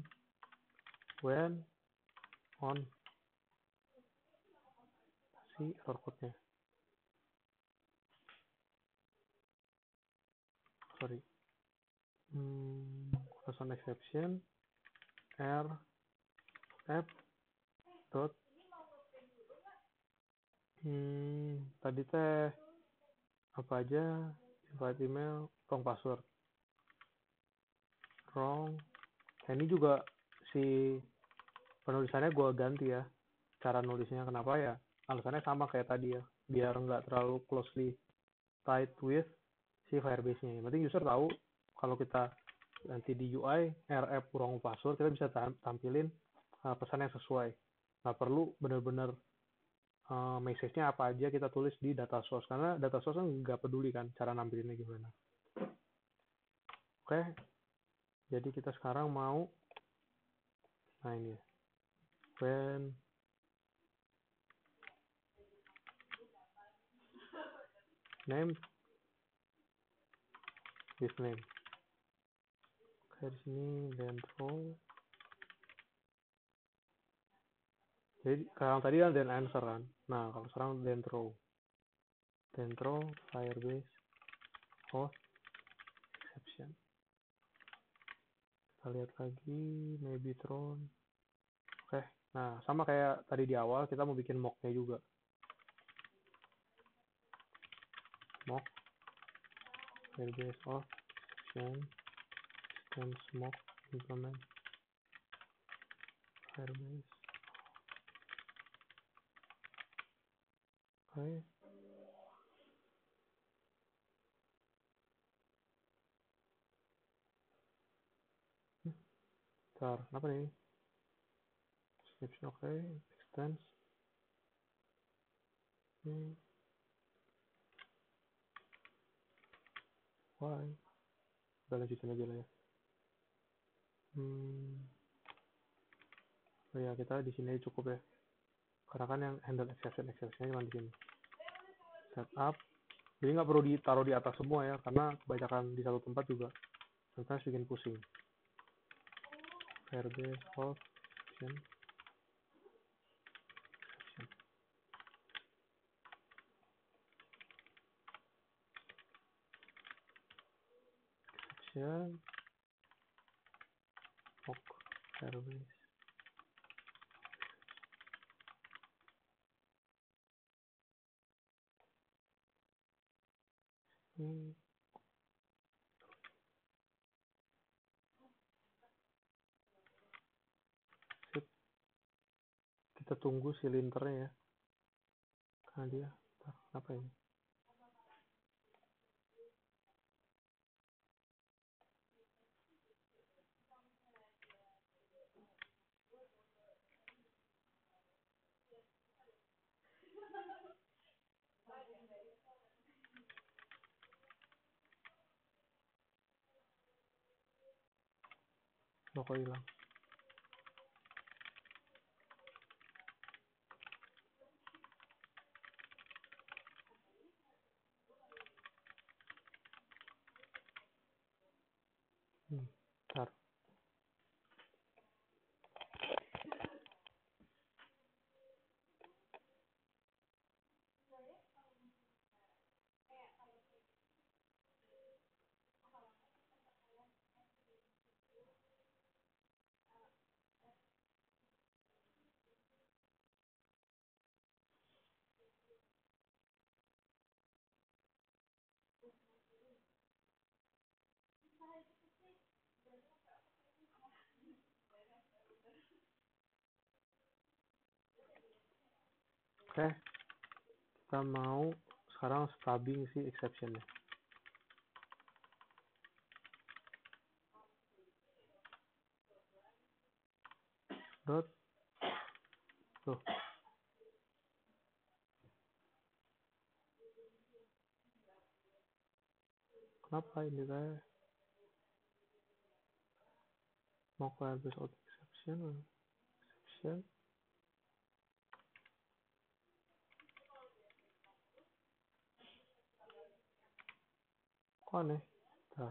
when on si error code-nya. Sorry. On exception r app dot tadi teh apa aja, invite email, wrong password, wrong. Nah, ini juga si penulisannya gue ganti ya, cara nulisnya. Kenapa ya? Alasannya sama kayak tadi ya, biar nggak terlalu closely tied with si Firebase-nya. Yang penting user tahu kalau kita nanti di UI rf wrong password, kita bisa tampilin pesan yang sesuai. Nggak perlu benar-benar message-nya apa aja kita tulis di data source, karena data source kan nggak peduli kan cara nampilinnya gimana. Oke, jadi kita sekarang mau ini ya, when name with name. Oke, di sini then throw. Jadi kalau tadi kan then answer kan. Nah, kalau sekarang then throw. Then throw Firebase host exception. Kita lihat lagi, maybe thrown. Oke, nah sama kayak tadi di awal kita mau bikin mock-nya juga. mock firebase of exception system mock implement firebase. Oke. Bentar, apa nih? Description oke, extends. Why? Udah lanjutin aja lah ya. Oh ya, kita di sini cukup ya. Karena kan yang handle exceptionnya cuma di sini. Setup. Jadi nggak perlu ditaruh di atas semua ya, karena kebanyakan di satu tempat juga sometimes bikin pusing. Firebase of exception. Mock firebase. Sip. Kita tunggu si linternya ya, karena dia apa ini? Loh, kok hilang? Bentar. Oke, kita mau sekarang stubbing si exceptionnya. Dot. Tuh. Kenapa ini kayak mau firebase of exception? Kok aneh? Bentar.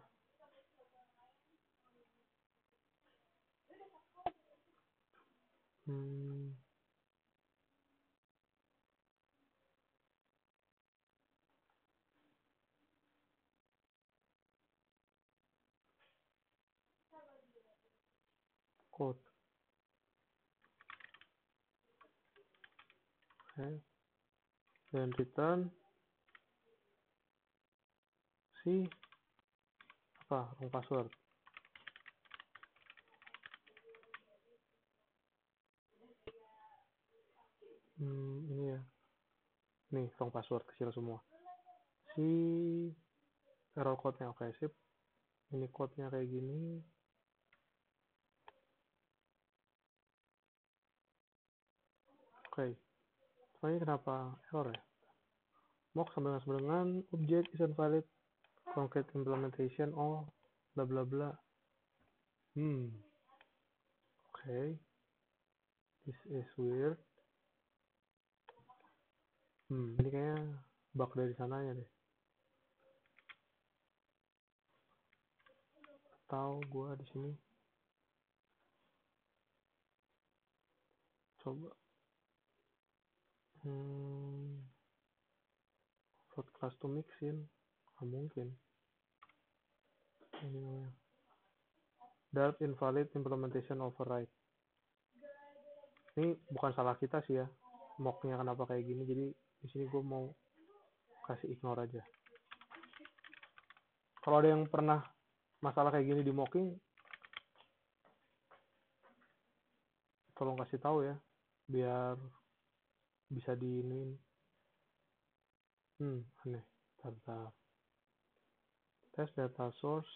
Code. Oke. Dan return si apa? Wrong password. Ini ya. Nih, wrong password kecil semua. Si error code-nya oke, sip. Ini code-nya kayak gini. Oke. Soalnya kenapa error ya? Mock sama dengan object is invalid. Concrete implementation bla bla bla. Okay. This is weird. Ini kayaknya bug dari sananya deh. Atau gua di sini coba float class to mixin. Nggak mungkin. Ini namanya Dart invalid implementation override. Ini bukan salah kita sih ya. Mocknya kenapa kayak gini, jadi di sini gue mau kasih ignore aja. Kalau ada yang pernah masalah kayak gini di mocking, tolong kasih tahu ya, biar bisa diinin. Aneh. Bentar. Test data source,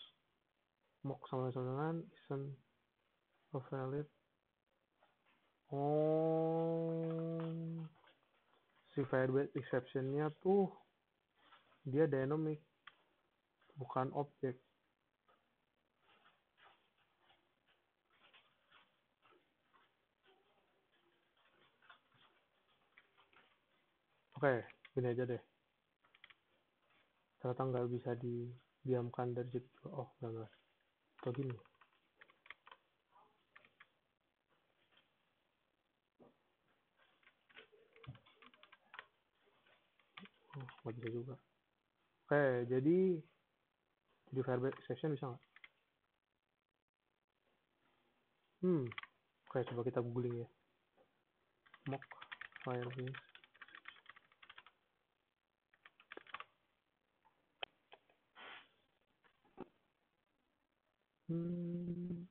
mock sama dengan isn't a valid. Oh, si Firebase exception-nya tuh dia dynamic, bukan objek. Oke, gini aja deh. Ternyata nggak bisa didiamkan dari situ. Oh, enggak. Atau gini. Oh, nggak bisa juga. Oke, jadi di Firebase exception bisa nggak? Oke, coba kita googling ya. Mock Firebase. Hmm.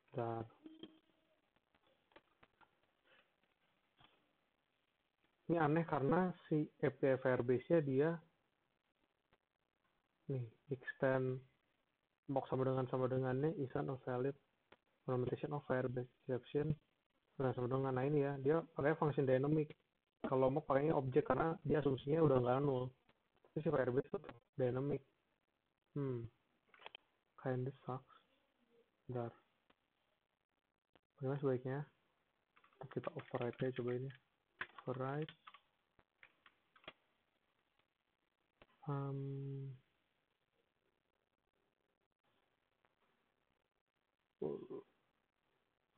Bentar. Ini aneh karena si API Firebase-nya dia nih extend mock sama dengannya isn't a valid implementation of Firebase exception. Sama dengan, nah ini ya, dia pakai function dynamic. Kalau mock pakainya objek karena dia asumsinya udah nggak null. Tapi si Firebase tuh dynamic. Kinda sucks. Bentar. Bagaimana sebaiknya? Kita override aja coba ini. Override.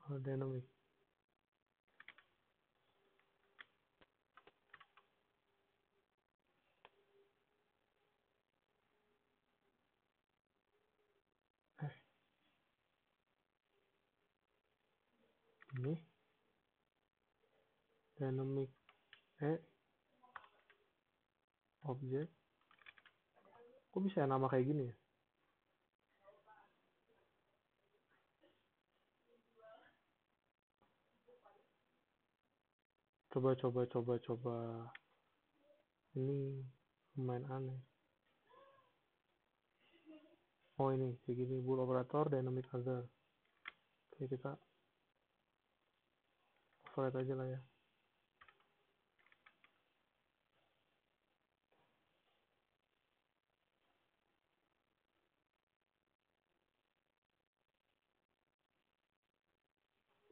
Dynamic. Ini dynamic object. Kok bisa ya nama kayak gini ya? Coba. Ini lumayan aneh. Oh ini, kayak gini. Bool operator, dynamic other. Oke, kita override aja lah ya.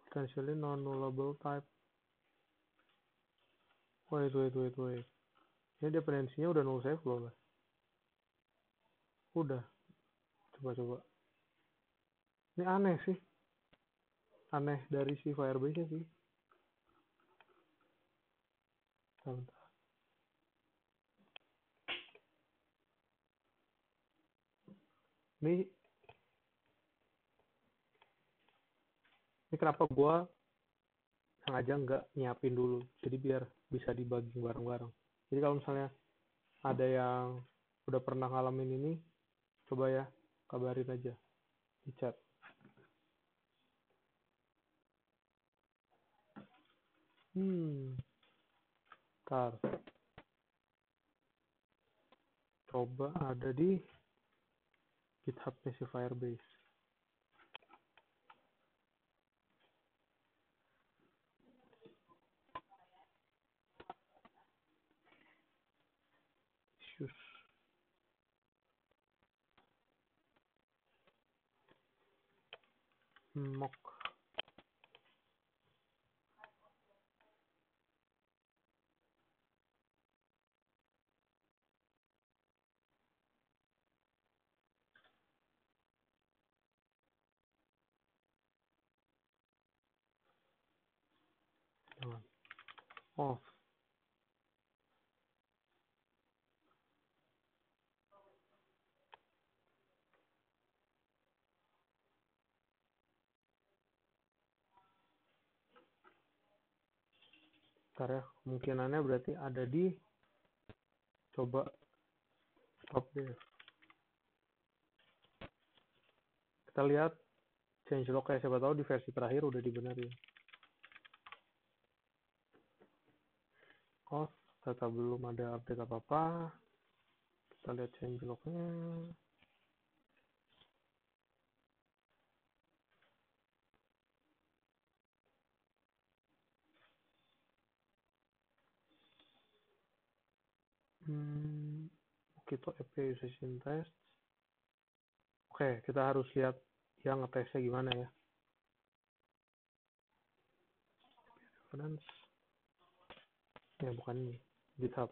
Potentially non-nullable type. Wait. Ini dependensinya udah null save belum? Udah. Coba. Ini aneh sih. Aneh dari si Firebase-nya sih. Bentar. Ini kenapa gua sengaja nggak nyiapin dulu. Jadi biar bisa dibagi bareng-bareng. Jadi kalau misalnya ada yang udah pernah ngalamin ini, coba ya kabarin aja di chat. Ntar coba ada di GitHub-nya si Firebase. Issues. Mock. Oh, Ntar ya, kemungkinannya berarti ada di, coba stop deh. Kita lihat changelog kayak siapa tahu di versi terakhir udah dibenerin. Oh, ternyata belum ada update apa-apa. Kita lihat changelognya. Kita API usage test. Oke, kita harus lihat yang ngetesnya gimana ya. Reference. Ya, bukan ini. GitHub.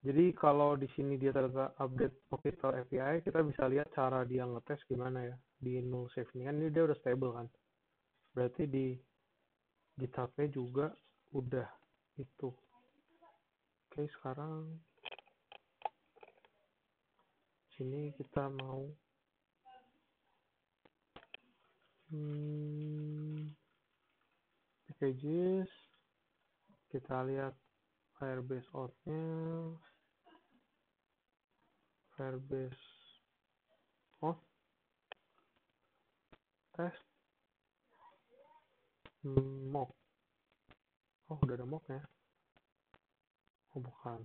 Jadi kalau di sini dia ternyata update Mockito API, kita bisa lihat cara dia ngetes gimana ya. Di null safe ini kan ini dia udah stable kan. Berarti di GitHub-nya juga udah itu. Oke, sekarang sini kita mau packages. Kita lihat Firebase out-nya. Firebase off. Test. Mock. Oh, udah ada mock ya. Oh, bukan.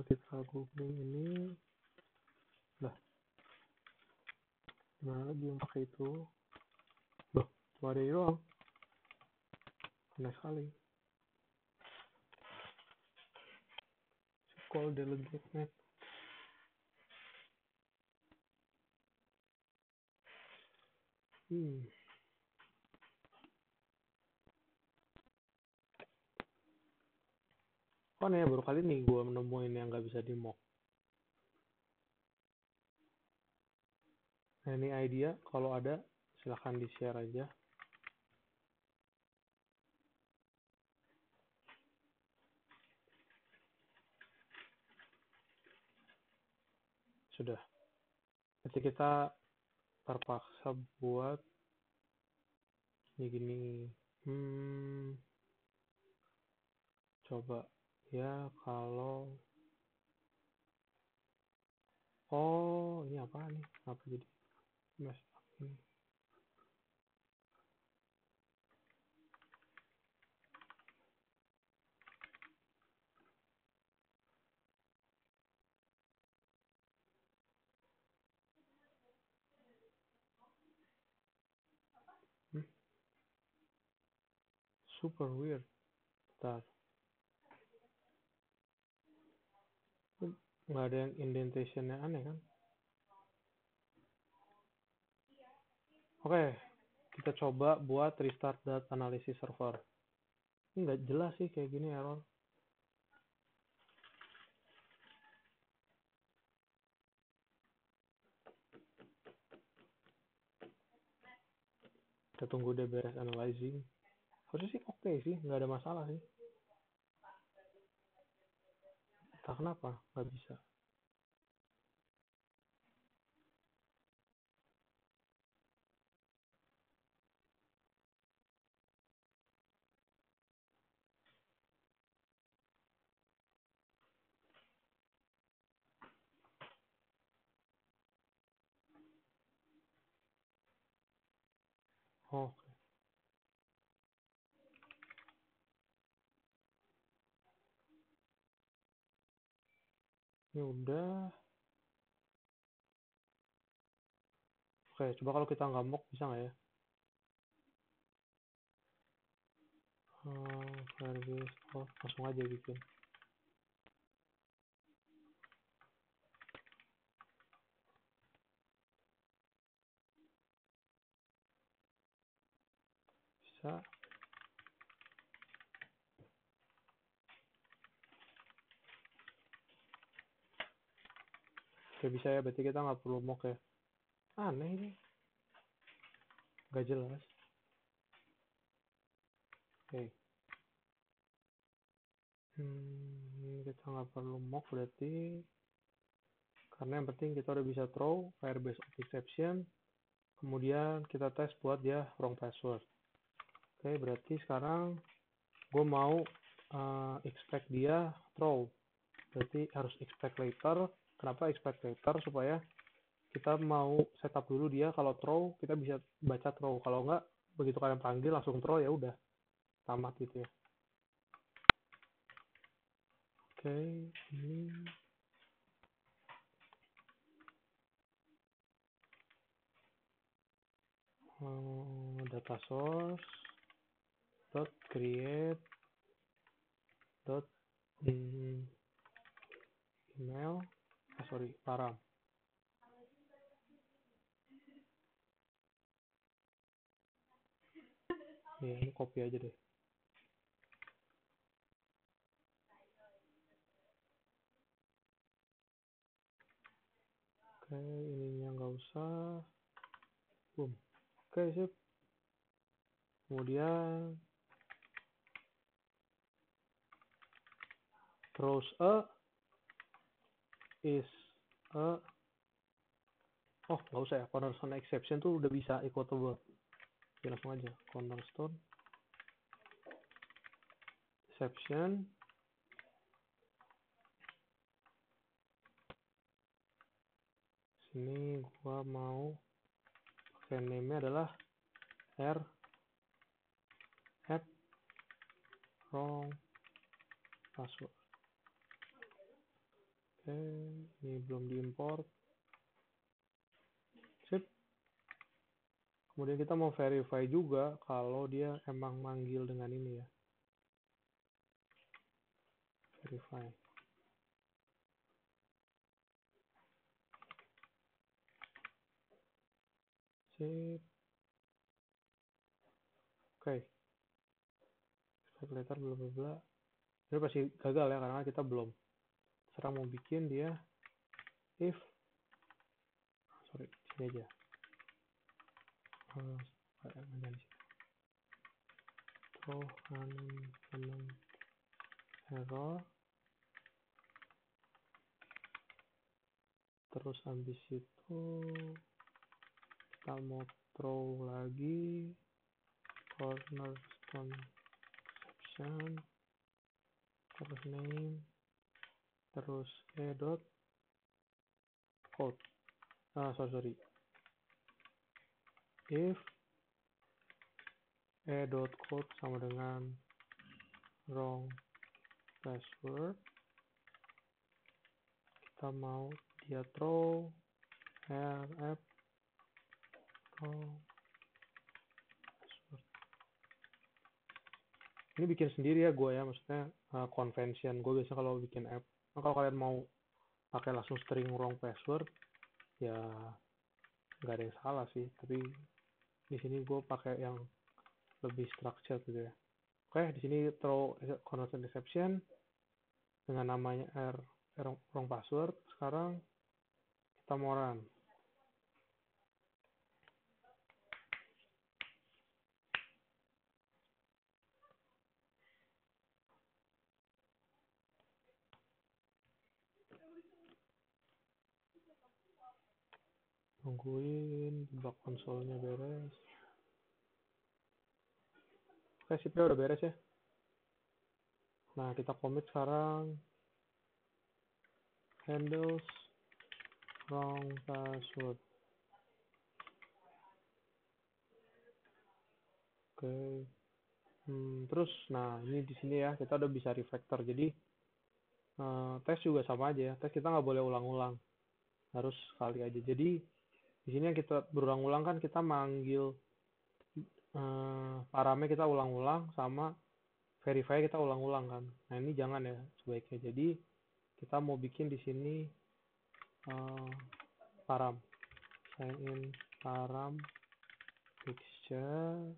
Kita googling ini. Lah, gimana lagi yang pakai itu? Loh, cuma ada ini doang. Aneh sekali. Call delegate net. Oh nih, baru kali nih gue menemuin yang nggak bisa di mock. Nah, ini idea. Kalau ada, silahkan di-share aja. Sudah. Nanti kita terpaksa buat gini. Coba ya kalau ini apa nih? Apa jadi mess up ini? Super weird. Bentar. Nggak ada yang indentationnya aneh kan? Oke, kita coba buat restart data analysis server. Ini nggak jelas sih kayak gini error. Kita tunggu dia beres analyzing. Harusnya sih oke sih, nggak ada masalah sih. Entah kenapa nggak bisa. Oh, ini udah. Oke, coba kalau kita nggak mock bisa nggak ya? Firebase, langsung aja bikin. Bisa. Oke, bisa ya, berarti kita nggak perlu mock ya. Aneh ini, gak jelas. Oke. Kita nggak perlu mock berarti, karena yang penting kita udah bisa throw Firebase of exception, kemudian kita tes buat dia wrong password. Oke, berarti sekarang gue mau expect dia throw, berarti harus expect later. Kenapa expect later? Supaya kita mau setup dulu dia, kalau throw kita bisa baca throw, kalau nggak begitu kalian panggil langsung throw ya udah tamat gitu ya. Oke, ini data source dot create dot email param. Ya, ini copy aja deh. Oke, ininya nggak usah. Boom. Oke, sip. Kemudian throws a is a, oh nggak usah ya, cornerstone exception tuh udah bisa equatable. Ya, langsung aja cornerstone exception sini gua mau pakai name-nya adalah r add wrong password. Oke, ini belum diimport. Sip. Kemudian kita mau verify juga kalau dia emang manggil dengan ini ya. Verify. Sip. Oke. Later bla bla bla. Ini pasti gagal ya karena kita belum. Sekarang mau bikin dia if, sorry, sini aja. Error. Terus habis itu kita mau throw lagi cornerstone exception, terus name, terus dot code. Sorry. If dot code sama dengan wrong password, kita mau dia throw rf wrong password. Ini bikin sendiri ya gue ya, maksudnya convention gue biasa kalau bikin app. Nah, kalau kalian mau pakai langsung string wrong password ya nggak ada yang salah sih, tapi di sini gue pakai yang lebih structured gitu ya. Oke, di sini throw cornerstone exception dengan namanya wrong password. Sekarang kita mau run. Nungguin bug konsolnya beres. Oke, sipnya udah beres ya. Nah, kita commit sekarang handles wrong password. Oke. Terus, nah ini di sini ya kita udah bisa refactor. Jadi tes juga sama aja ya. Tes kita nggak boleh ulang-ulang, harus sekali aja. Jadi di sini yang kita berulang-ulang kan kita manggil paramnya kita ulang-ulang, sama verify kita ulang-ulang kan. Nah ini jangan ya sebaiknya. Jadi kita mau bikin di sini param, sign in param fixture,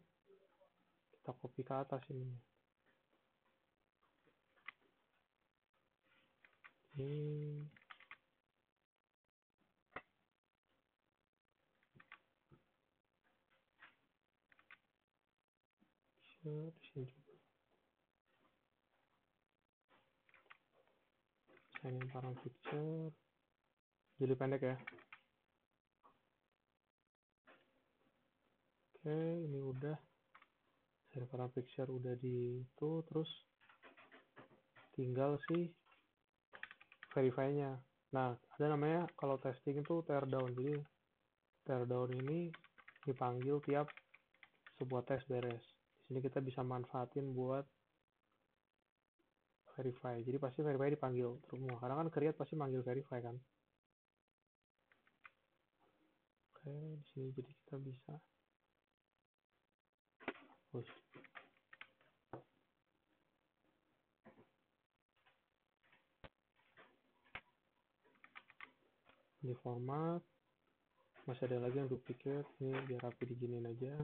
kita copy ke atas ini. ini parang picture, jadi pendek ya. Oke, ini udah dari parang picture udah di itu, terus tinggal sih verify-nya. Nah, ada namanya kalau testing itu teardown. Jadi teardown ini dipanggil tiap sebuah tes beres. Di sini kita bisa manfaatin buat verify. Jadi pasti verify dipanggil semua. Karena kan create pasti manggil verify kan. Oke, di sini jadi kita bisa push. Di format masih ada lagi yang duplicate. Ini biar rapi diginiin aja.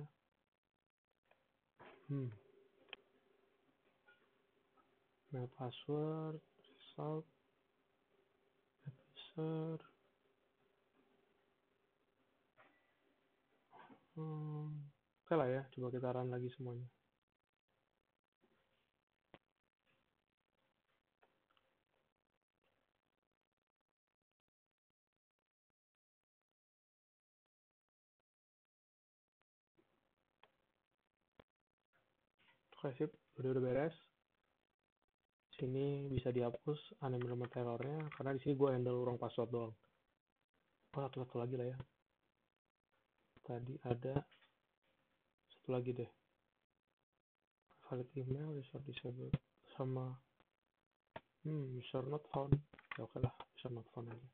Mail password, result, user. Oke lah ya, coba kita run lagi semuanya. Oke, sip, udah beres. Sini bisa dihapus unemployment error-nya karena di sini gue handle wrong password doang. Oh, satu lagi lah ya. Tadi ada satu lagi deh. Valid email, user disabled, sama user not found. Ya oke lah, user not found aja.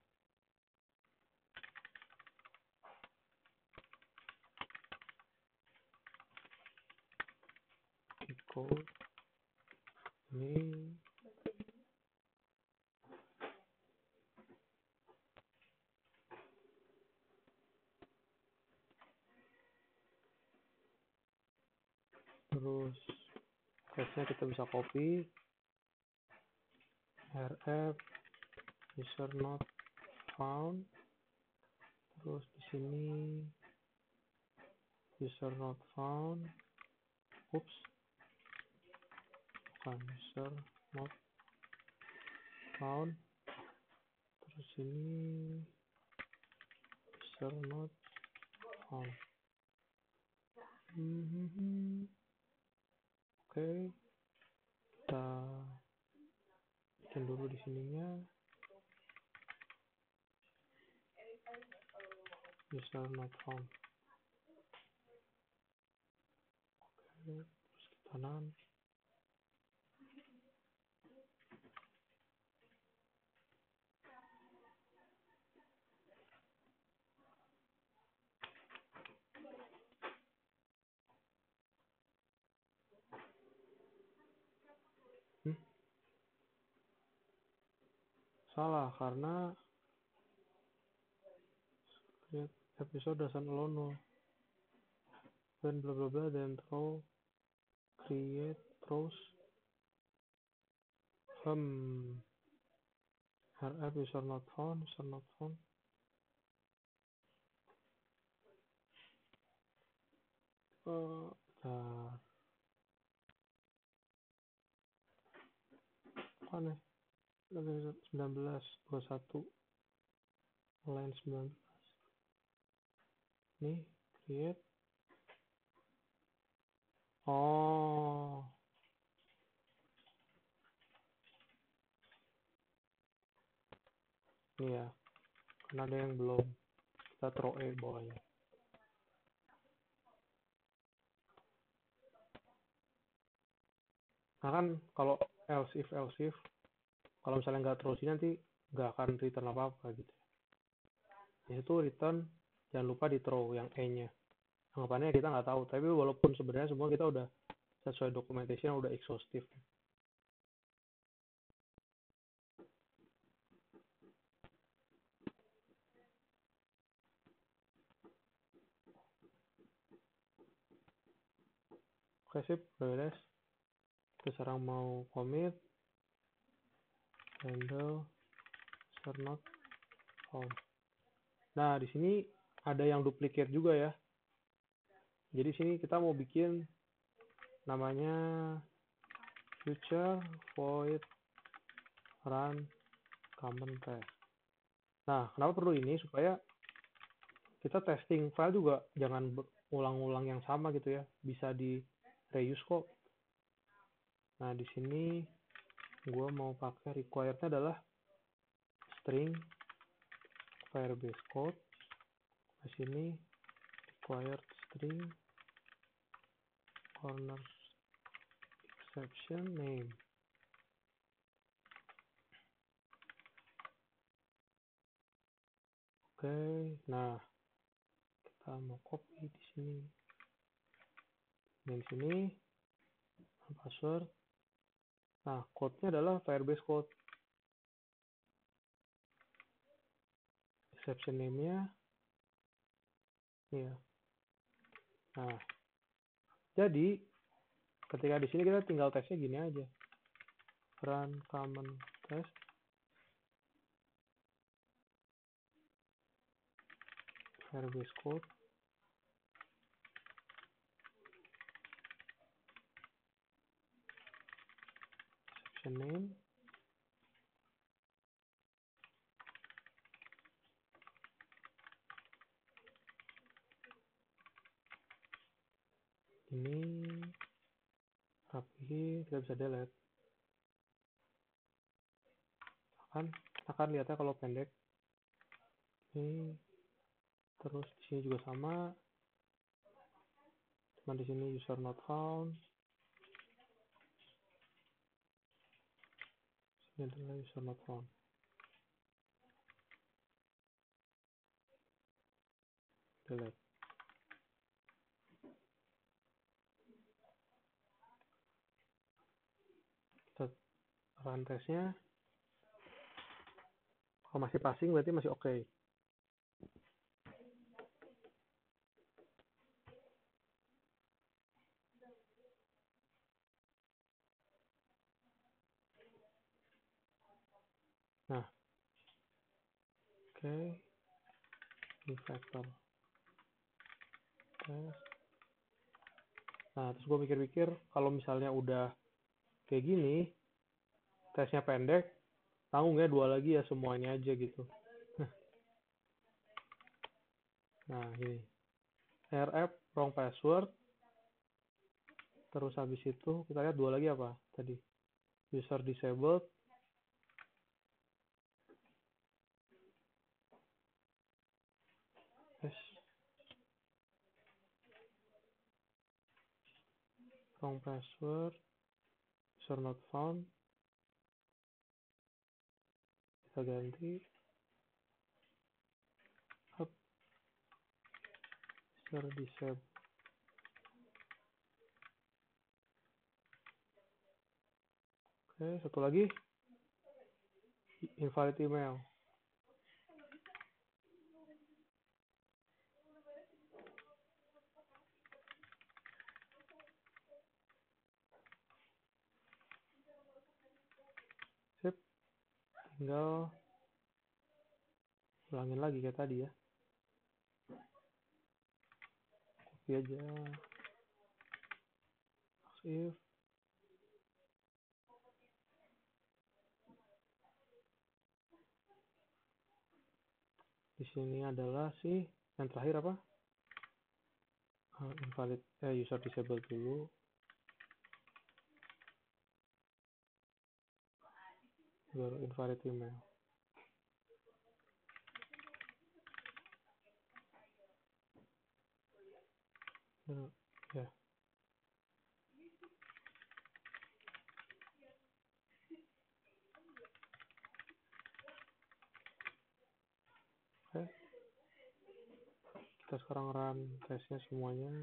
Code ini terus case-nya kita bisa copy rf user not found, terus di sini user not found, oops, bukan user not found, terus ini user not found. Oke, kita bikin dulu di sininya user not found. Oke, terus kita run. Salah karena create episode doesn't allow no when bla bla bla then throw create throws rf user not found. Bentar. Apa nih? 1921 line 19 nih create. Oh, ini ya, karena ada yang belum, kita throw bawahnya. Nah kan kalau else if kalau misalnya nggak terus ini nanti nggak akan return apa-apa gitu. Di situ return, jangan lupa di throw yang e-nya. Anggapannya kita nggak tahu, tapi walaupun sebenarnya semua kita udah sesuai documentation udah exhaustive. Oke sip, beres. Kita sekarang mau commit handle user not found. Nah di sini ada yang duplicate juga ya. Jadi sini kita mau bikin namanya future void run common test. Nah, kenapa perlu ini? Supaya kita testing file juga jangan ulang-ulang yang sama gitu ya. Bisa di reuse kok. Nah, di sini gue mau pakai required-nya adalah string Firebase code. Di sini required string corner exception name. Oke, nah kita mau copy di sini. Dan di sini password. Nah, code-nya adalah Firebase code. Exception name-nya ya. Nah, jadi ketika di sini kita tinggal tesnya gini aja. Run common test. Firebase code. Exception name. Ini rapihin, kita bisa delete. Akan lihatnya kalau pendek. Ini terus di sini juga sama. Cuma di sini user not found. Ini adalah user not found. Delete. Kita run testnya. Kalau masih passing berarti masih oke. Nah, oke. Refactor test. Nah, terus gue pikir-pikir kalau misalnya udah kayak gini, tesnya pendek, tanggung ya 2 lagi ya semuanya aja gitu. Nah, ini rf wrong password. Terus habis itu kita lihat 2 lagi apa tadi? User disabled. Yes. Wrong password. User not found. Kita ganti. Up. User disabled. Oke, satu lagi. Invalid email. Sip. Tinggal ulangin lagi kayak tadi ya. Copy aja. If di sini adalah si yang terakhir apa? Invalid user disabled dulu. Baru invalid email. Ya. Oke. Kita sekarang run tesnya semuanya.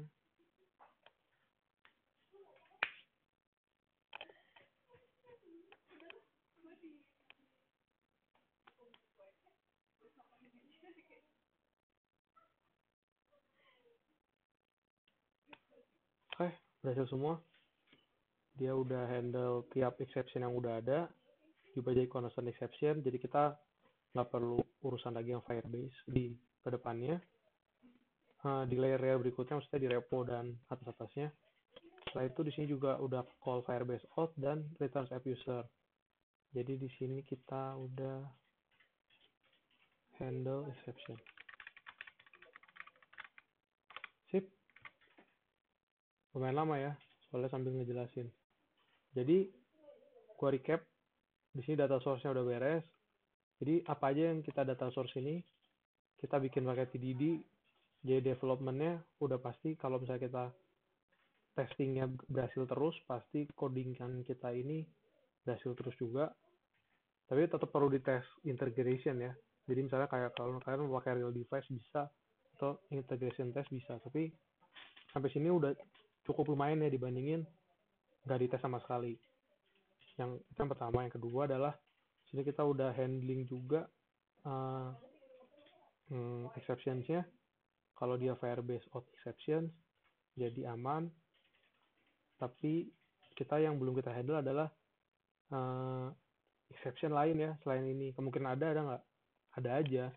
Oke, berhasil semua. Dia udah handle tiap exception yang udah ada. Juga jadi constant exception. Jadi kita nggak perlu urusan lagi yang Firebase di kedepannya. Di layer berikutnya, maksudnya di repo dan atas-atasnya. Setelah itu di sini juga udah call Firebase out dan returns app user. Jadi di sini kita udah handle exception. Sip. Lumayan lama ya, soalnya sambil ngejelasin. Jadi, gua recap. Di sini data source-nya udah beres. Jadi, apa aja yang kita data source ini, kita bikin pakai TDD. Jadi, development-nya udah pasti kalau misalnya kita testingnya berhasil terus, pasti codingan kita ini berhasil terus juga. Tapi tetap perlu dites integration ya. Jadi misalnya kayak kalau kalian mau pakai real device bisa, atau integration test bisa. Tapi sampai sini udah cukup lumayan ya dibandingin nggak dites sama sekali. Yang itu yang pertama. Yang kedua adalah sini kita udah handling juga exceptions-nya. Kalau dia Firebase out exceptions, jadi aman. Tapi kita yang belum kita handle adalah exception lain ya selain ini. Kemungkinan ada nggak? Ada aja.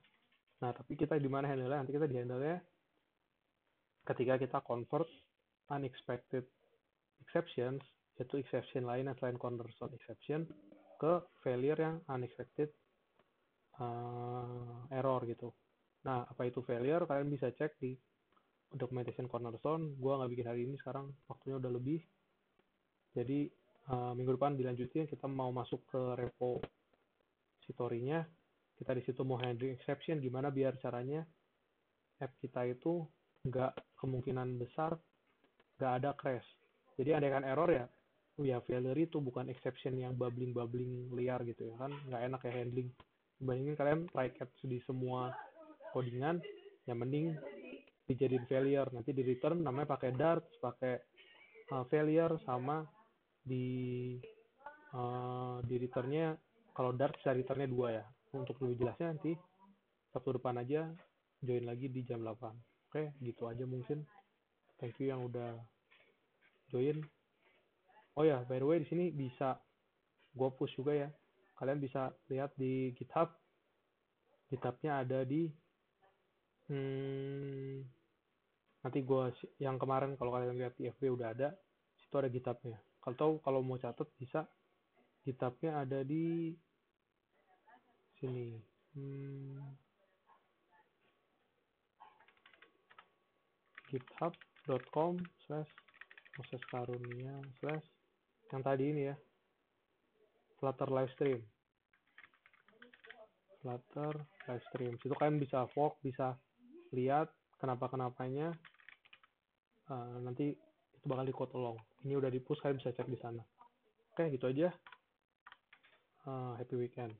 Nah, tapi kita di mana handle-nya? Nanti kita di handle-nya ketika kita convert unexpected exceptions, yaitu exception lain selain cornerstone exception, ke failure yang unexpected error gitu. Nah, apa itu failure? Kalian bisa cek di documentation cornerstone. Gua nggak bikin hari ini sekarang, waktunya udah lebih. Jadi minggu depan dilanjutin, kita mau masuk ke repository-nya. Kita di situ mau handling exception, gimana biar caranya app kita itu nggak kemungkinan besar nggak ada crash. Jadi andaikan error ya failure itu bukan exception yang bubbling liar gitu ya kan, nggak enak ya handling. Dibandingin kalian try catch di semua codingan, yang mending dijadiin failure, nanti di return namanya pakai Dart, pakai failure, sama di returnnya kalau Dart bisa returnnya 2 ya. Untuk lebih jelasnya nanti Sabtu depan aja join lagi di jam 8. Oke, gitu aja mungkin. Thank you yang udah join. Oh ya, by the way di sini bisa gue push juga ya. Kalian bisa lihat di GitHub. GitHub-nya ada di nanti gue yang kemarin kalau kalian lihat di FB udah ada. Situ ada GitHub-nya. Kalau mau catat bisa. GitHub-nya ada di sini. github.com/MosesKarunia/ yang tadi ini ya, Flutter Livestream. Situ kalian bisa fork, bisa lihat kenapa-kenapanya. Nanti itu bakal di code along. Ini udah di push, kalian bisa cek di sana. Oke, gitu aja. Happy weekend.